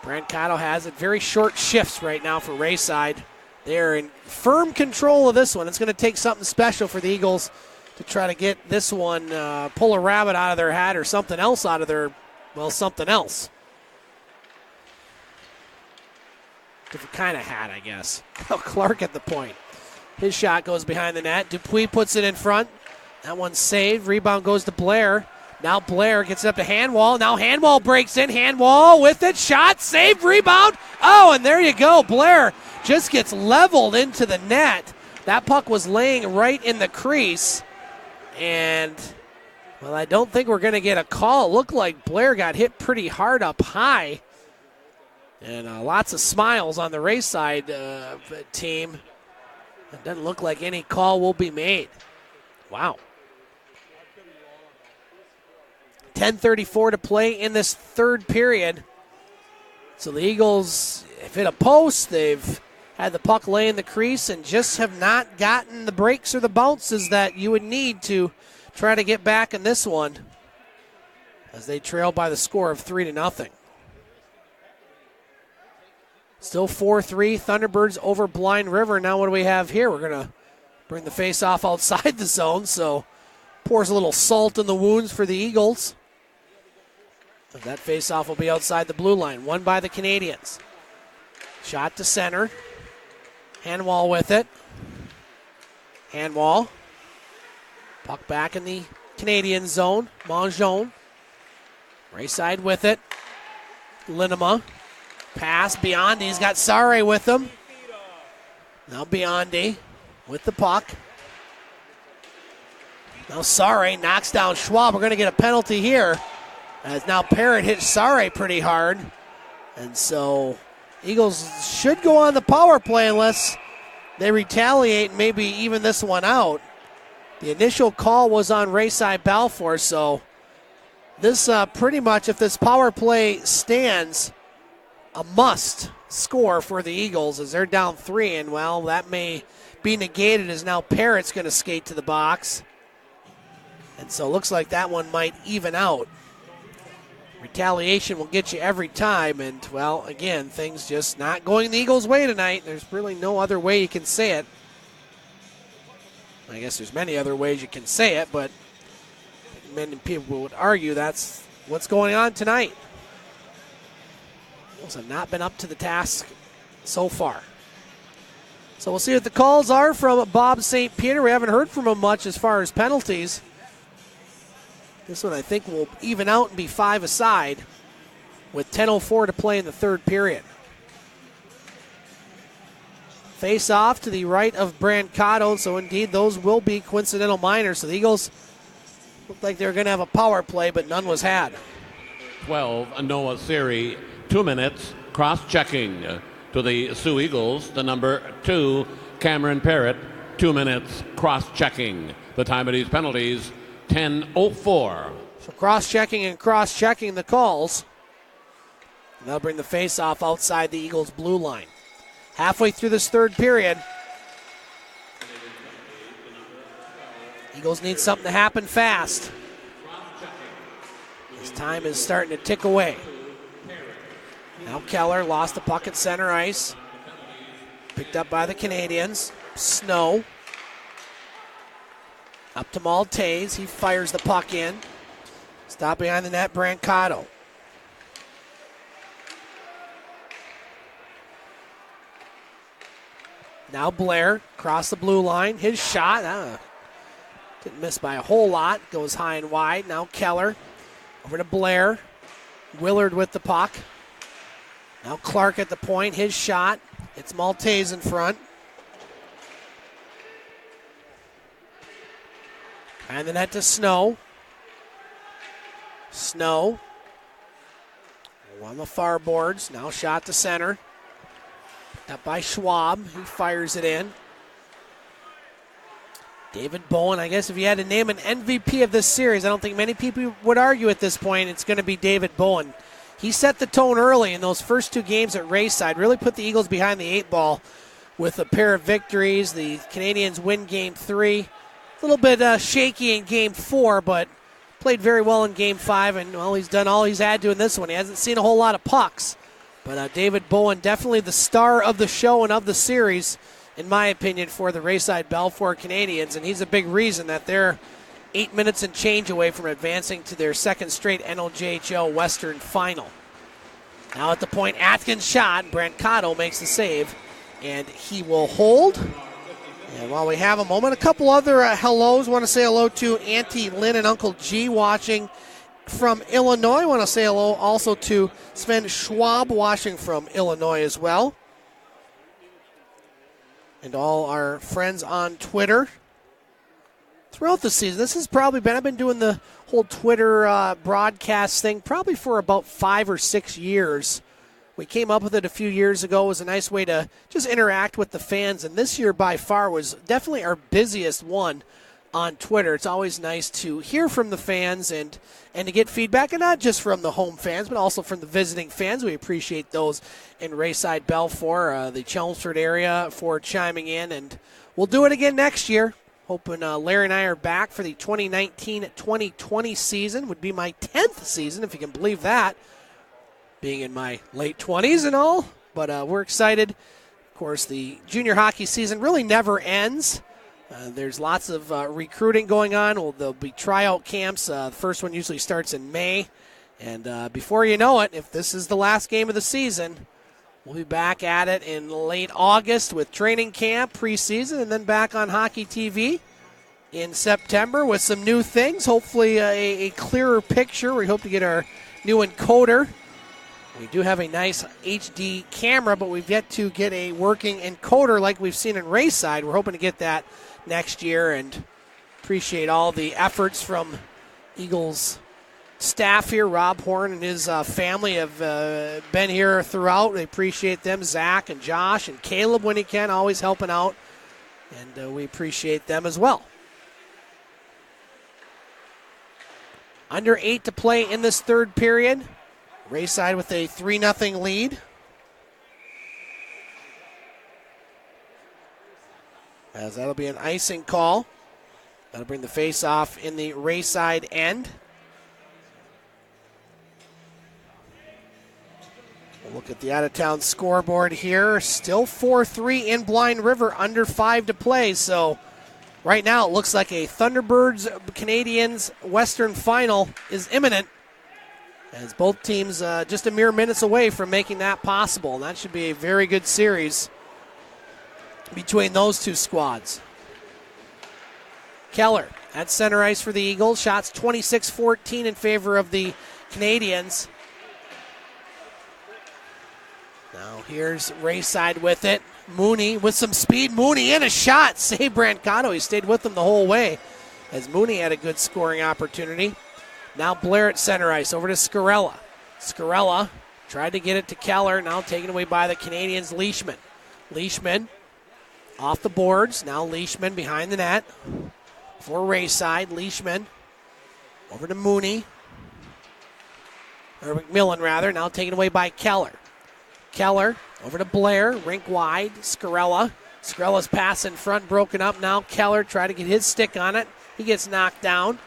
Brancato has it. Very short shifts right now for Rayside. They're in firm control of this one. It's going to take something special for the Eagles to try to get this one, pull a rabbit out of their hat or something else out of their, well, something else. Different kind of hat, I guess. Oh, Clark at the point. His shot goes behind the net. Dupuis puts it in front. That one's saved. Rebound goes to Blair. Now Blair gets it up to Hanwall. Now Hanwall breaks in. Hanwall with it. Shot, saved, rebound. Oh, and there you go. Blair just gets leveled into the net. That puck was laying right in the crease. And, well, I don't think we're going to get a call. It looked like Blair got hit pretty hard up high. And lots of smiles on the Rayside team. It doesn't look like any call will be made. Wow. 10:34 to play in this third period. So the Eagles have hit a post. They've had the puck lay in the crease and just have not gotten the breaks or the bounces that you would need to try to get back in this one as they trail by the score of 3-0. Still 4-3, Thunderbirds over Blind River. Now what do we have here? We're going to bring the face-off outside the zone, so pours a little salt in the wounds for the Eagles. That face-off will be outside the blue line, won by the Canadians. Shot to center. Hanwall with it. Hanwall. Puck back in the Canadian zone. Mongeon. Rayside with it. Linema. Pass. Biondi's got Sare with him. Now Biondi with the puck. Now Sare knocks down Schwab. We're going to get a penalty here. As now Parrott hits Sare pretty hard. And so Eagles should go on the power play unless they retaliate and maybe even this one out. The initial call was on Rayside Balfour, so this pretty much, if this power play stands, a must score for the Eagles as they're down 3, and well, that may be negated as now Parrott's going to skate to the box. And so it looks like that one might even out. Retaliation will get you every time, and, well, again, things just not going the Eagles' way tonight. There's really no other way you can say it. I guess there's many other ways you can say it, but many people would argue that's what's going on tonight. Eagles have not been up to the task so far. So we'll see what the calls are from Bob St. Peter. We haven't heard from him much as far as penalties. This one I think will even out and be 5 aside with 10:04 to play in the third period. Face off to the right of Brancato, so indeed those will be coincidental minors. So the Eagles looked like they were going to have a power play, but none was had. 12, Noah Siri, 2 minutes, cross-checking to the Soo Eagles, the number 2, Cameron Parrott, 2 minutes, cross-checking. The time of these penalties, 10:04. So cross-checking the calls. And they'll bring the face-off outside the Eagles' blue line. Halfway through this third period, Eagles need something to happen fast. This time is starting to tick away. Now Keller lost the puck at center ice. Picked up by the Canadians. Snow. Up to Maltese. He fires the puck in. Stop behind the net, Brancato. Now Blair, across the blue line. His shot, didn't miss by a whole lot. Goes high and wide. Now Keller, over to Blair. Willard with the puck. Now Clark at the point. His shot. It's Maltese in front. And the net to Snow. Snow. On the far boards. Now shot to center. Up by Schwab. He fires it in. David Bowen, I guess if you had to name an MVP of this series, I don't think many people would argue at this point it's going to be David Bowen. He set the tone early in those first 2 games at Rayside, really put the Eagles behind the 8 ball with a pair of victories. The Canadians win Game 3. A little bit shaky in Game 4, but played very well in Game 5, and, well, he's done all he's had to in this one. He hasn't seen a whole lot of pucks. But David Bowen, definitely the star of the show and of the series, in my opinion, for the Rayside Balfour Canadians. And he's a big reason that they're 8 minutes and change away from advancing to their second straight NOJHL Western Final. Now at the point, Atkins shot. Brancato makes the save, and he will hold. And while we have a moment, a couple other hellos. Want to say hello to Auntie Lynn and Uncle G watching from Illinois. Want to say hello also to Sven Schwab watching from Illinois as well. And all our friends on Twitter throughout the season. This has probably been, I've been doing the whole Twitter broadcast thing probably for about 5 or 6 years. We came up with it a few years ago. It was a nice way to just interact with the fans. And this year by far was definitely our busiest one on Twitter. It's always nice to hear from the fans and to get feedback, and not just from the home fans, but also from the visiting fans. We appreciate those in Rayside Balfour, the Chelmsford area, for chiming in. And we'll do it again next year. Hoping Larry and I are back for the 2019-2020 season. Would be my 10th season, if you can believe that, being in my late 20s and all. But we're excited. Of course, the junior hockey season really never ends. There's lots of recruiting going on. There'll be tryout camps. The first one usually starts in May. And before you know it, if this is the last game of the season, we'll be back at it in late August with training camp, preseason, and then back on Hockey TV in September with some new things. Hopefully a clearer picture. We hope to get our new encoder. We do have a nice HD camera, but we've yet to get a working encoder like we've seen in Rayside. We're hoping to get that next year, and appreciate all the efforts from Eagles staff here. Rob Horn and his family have been here throughout. We appreciate them. Zach and Josh and Caleb when he can, always helping out, and we appreciate them as well. Under 8 to play in this third period. Rayside with a 3-0 lead. As that'll be an icing call. That'll bring the face-off in the Rayside end. We'll look at the out-of-town scoreboard here. Still 4-3 in Blind River, under 5 to play. So right now it looks like a Thunderbirds Canadians Western Final is imminent, as both teams just a mere minutes away from making that possible. And that should be a very good series between those two squads. Keller at center ice for the Eagles. Shots 26-14 in favor of the Canadians. Now here's Rayside with it. Mooney with some speed. Mooney in a shot. Save Brancato. He stayed with them the whole way, as Mooney had a good scoring opportunity. Now Blair at center ice, over to Scarella. Scarella tried to get it to Keller, now taken away by the Canadians. Leishman. Leishman off the boards, now Leishman behind the net for Rayside. Leishman over to Mooney, or McMillan rather, now taken away by Keller. Keller over to Blair, rink wide. Scarella. Scarella's pass in front, broken up. Now Keller tried to get his stick on it. He gets knocked down.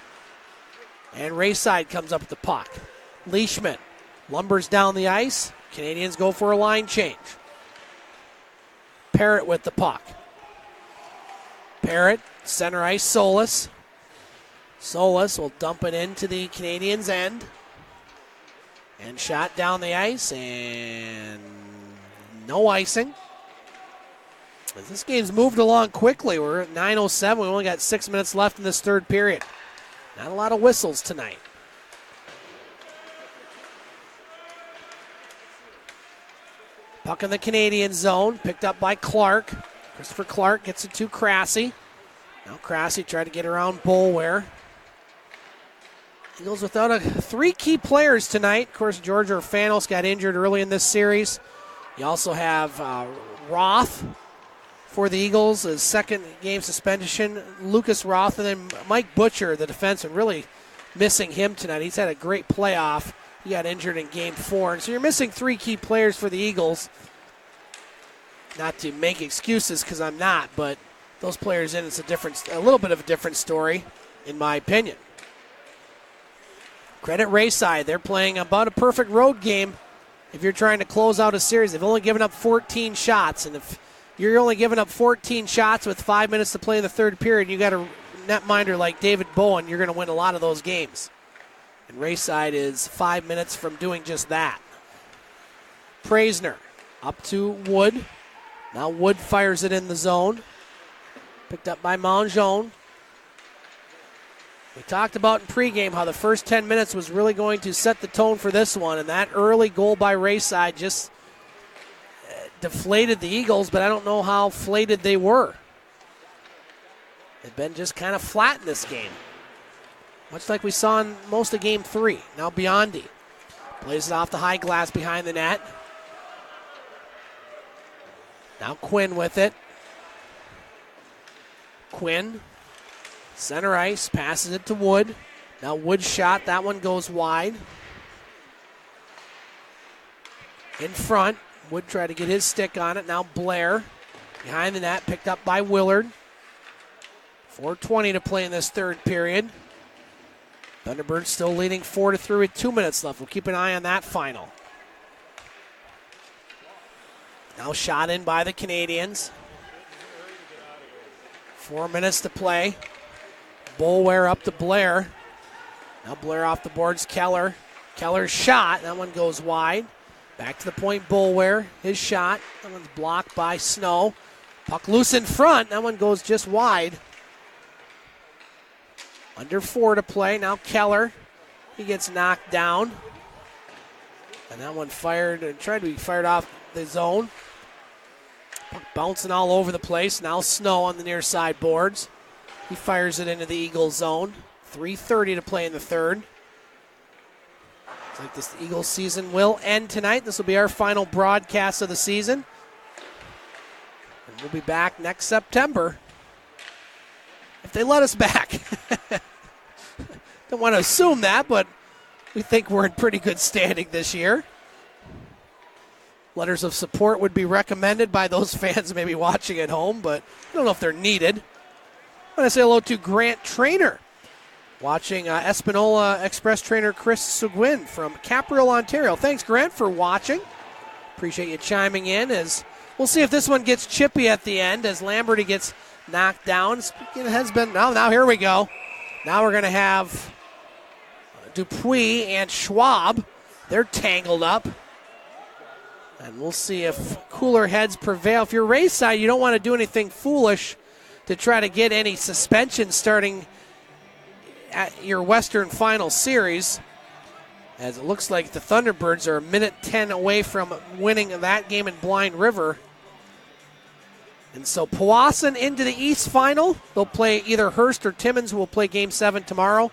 And Rayside comes up with the puck. Leishman lumbers down the ice. Canadians go for a line change. Parrott with the puck. Parrott, center ice, Solis. Solis will dump it into the Canadians' end. And shot down the ice, and no icing. As this game's moved along quickly. We're at 9:07. We only got 6 minutes left in this third period. Not a lot of whistles tonight. Puck in the Canadian zone, picked up by Clark. Christopher Clark gets it to Crassy. Now Crassy tried to get around Boulware. Eagles without 3 key players tonight. Of course, George Orfanos got injured early in this series. You also have Roth for the Eagles, his second game suspension. Lucas Roth, and then Mike Butcher, the defenseman, really missing him tonight. He's had a great playoff. He got injured in Game 4. And so you're missing 3 key players for the Eagles. Not to make excuses, because I'm not, but those players in, it's a little bit of a different story, in my opinion. Credit Rayside. They're playing about a perfect road game if you're trying to close out a series. They've only given up 14 shots, and if you're only giving up 14 shots with 5 minutes to play in the third period, you got a netminder like David Bowen, you're going to win a lot of those games. And Rayside is 5 minutes from doing just that. Praisner up to Wood. Now Wood fires it in the zone. Picked up by Mongeon. We talked about in pregame how the first 10 minutes was really going to set the tone for this one, and that early goal by Rayside just deflated the Eagles, but I don't know how flated they were. They've been just kind of flat in this game, much like we saw in most of Game 3. Now Biondi plays it off the high glass behind the net. Now Quinn with it. Quinn, center ice, passes it to Wood. Now Wood shot, that one goes wide. In front, Wood tried to get his stick on it. Now Blair, behind the net, picked up by Willard. 4:20 to play in this third period. Thunderbirds still leading 4-3 with 2 minutes left. We'll keep an eye on that final. Now shot in by the Canadians. 4 minutes to play. Boulware up to Blair. Now Blair off the boards. Keller. Keller's shot. That one goes wide. Back to the point, Boulware. His shot. That one's blocked by Snow. Puck loose in front. That one goes just wide. Under 4 to play. Now Keller. He gets knocked down. And that one tried to be fired off the zone. Puck bouncing all over the place. Now Snow on the near side boards. He fires it into the Eagles zone. 3:30 to play in the third. Looks like this Eagles season will end tonight. This will be our final broadcast of the season. And we'll be back next September. If they let us back. Don't want to assume that, but we think we're in pretty good standing this year. Letters of support would be recommended by those fans maybe watching at home, but I don't know if they're needed. I want to say hello to Grant Trainer, watching Espanola Express trainer Chris Seguin from Capriol, Ontario. Thanks, Grant, for watching. Appreciate you chiming in. As we'll see if this one gets chippy at the end as Lamberty gets knocked down. It has been. Now here we go. Now we're going to have Dupuis and Schwab. They're tangled up. And we'll see if cooler heads prevail. If you're Rayside, you don't want to do anything foolish to try to get any suspension starting at your Western Final Series, as it looks like the Thunderbirds are a minute 10 away from winning that game in Blind River. And so Powassan into the East Final. They'll play either Hearst or Timmins, who will play Game 7 tomorrow.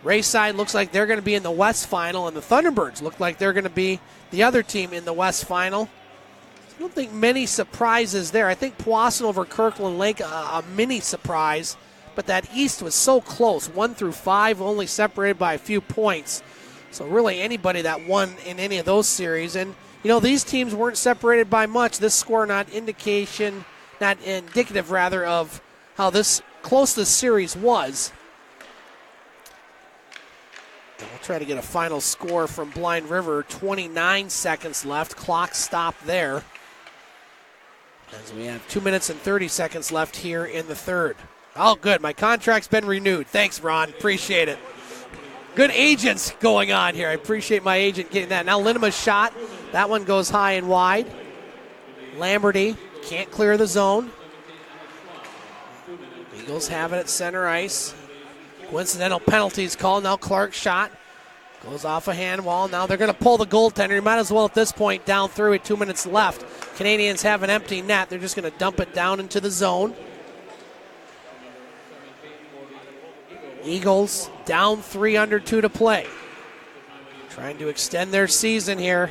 Rayside looks like they're going to be in the West Final, and the Thunderbirds look like they're going to be the other team in the West Final. I don't think many surprises there. I think Powassan over Kirkland Lake, a mini surprise, but that East was so close. 1 through 5, only separated by a few points. So really anybody that won in any of those series. And, you know, these teams weren't separated by much. This score not indicative of how close this series was. And we'll try to get a final score from Blind River. 29 seconds left. Clock stopped there. As we have 2 minutes and 30 seconds left here in the third. Oh, good. My contract's been renewed. Thanks, Ron. Appreciate it. Good agents going on here. I appreciate my agent getting that. Now Linema's shot. That one goes high and wide. Lamberty can't clear the zone. Eagles have it at center ice. Coincidental penalties called. Now Clark's shot goes off a hand wall. Now they're going to pull the goaltender. You might as well at this point down through with 2 minutes left. Canadians have an empty net. They're just going to dump it down into the zone. Eagles down 3 under 2 to play. Trying to extend their season here.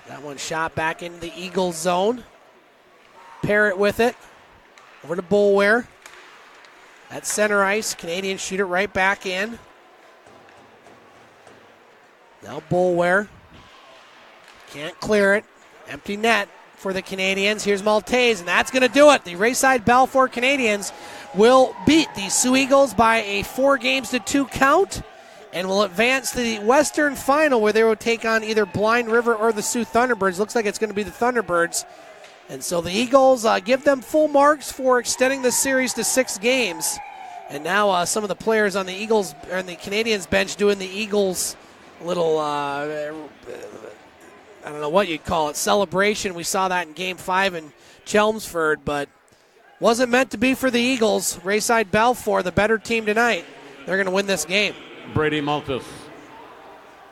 That one shot back into the Eagles zone. Parrott with it. Over to Boulware. At center ice, Canadians shoot it right back in. Now Boulware. Can't clear it. Empty net for the Canadians. Here's Maltese, and that's going to do it. The Rayside Balfour Canadians will beat the Soo Eagles by a 4-2 count and will advance to the Western Final, where they will take on either Blind River or the Soo Thunderbirds. Looks like it's going to be the Thunderbirds. And so the Eagles give them full marks for extending the series to 6 games. And now some of the players on the Eagles and the Canadians bench doing the Eagles little, I don't know what you'd call it, celebration. We saw that in Game 5 in Chelmsford, but wasn't meant to be for the Eagles. Rayside Balfour, the better team tonight. They're going to win this game. Brady Maltus,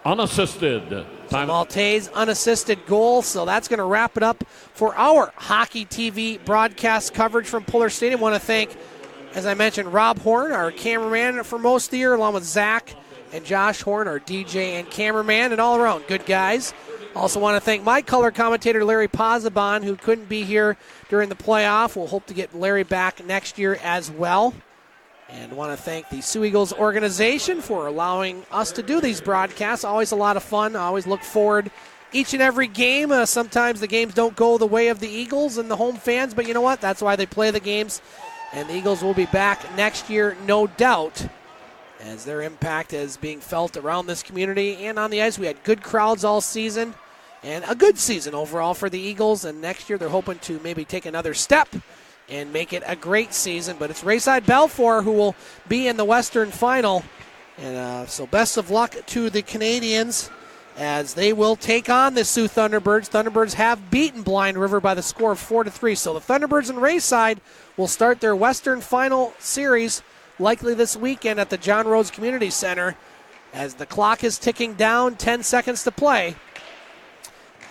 unassisted. Maltese unassisted goal, so that's going to wrap it up for our Hockey TV broadcast coverage from Puller Stadium. I want to thank, as I mentioned, Rob Horn, our cameraman for most of the year, along with Zach and Josh Horn, our DJ and cameraman, and all around good guys. Also want to thank my color commentator, Larry Pozzebon, who couldn't be here during the playoff. We'll hope to get Larry back next year as well. And want to thank the Soo Eagles organization for allowing us to do these broadcasts. Always a lot of fun. I always look forward each and every game. Sometimes the games don't go the way of the Eagles and the home fans, but you know what? That's why they play the games. And the Eagles will be back next year, no doubt, as their impact is being felt around this community and on the ice. We had good crowds all season and a good season overall for the Eagles. And next year they're hoping to maybe take another step and make it a great season. But it's Rayside Balfour who will be in the Western Final. And so best of luck to the Canadians as they will take on the Sioux Thunderbirds. Thunderbirds have beaten Blind River by the score of 4-3. So the Thunderbirds and Rayside will start their Western Final series likely this weekend at the John Rhodes Community Center as the clock is ticking down, 10 seconds to play,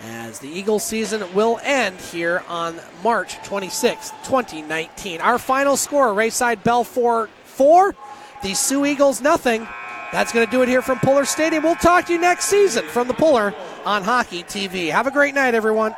as the Eagles season will end here on March 26, 2019. Our final score, Rayside Balfour 4, the Soo Eagles 0. That's going to do it here from Puller Stadium. We'll talk to you next season from the Puller on Hockey TV. Have a great night, everyone.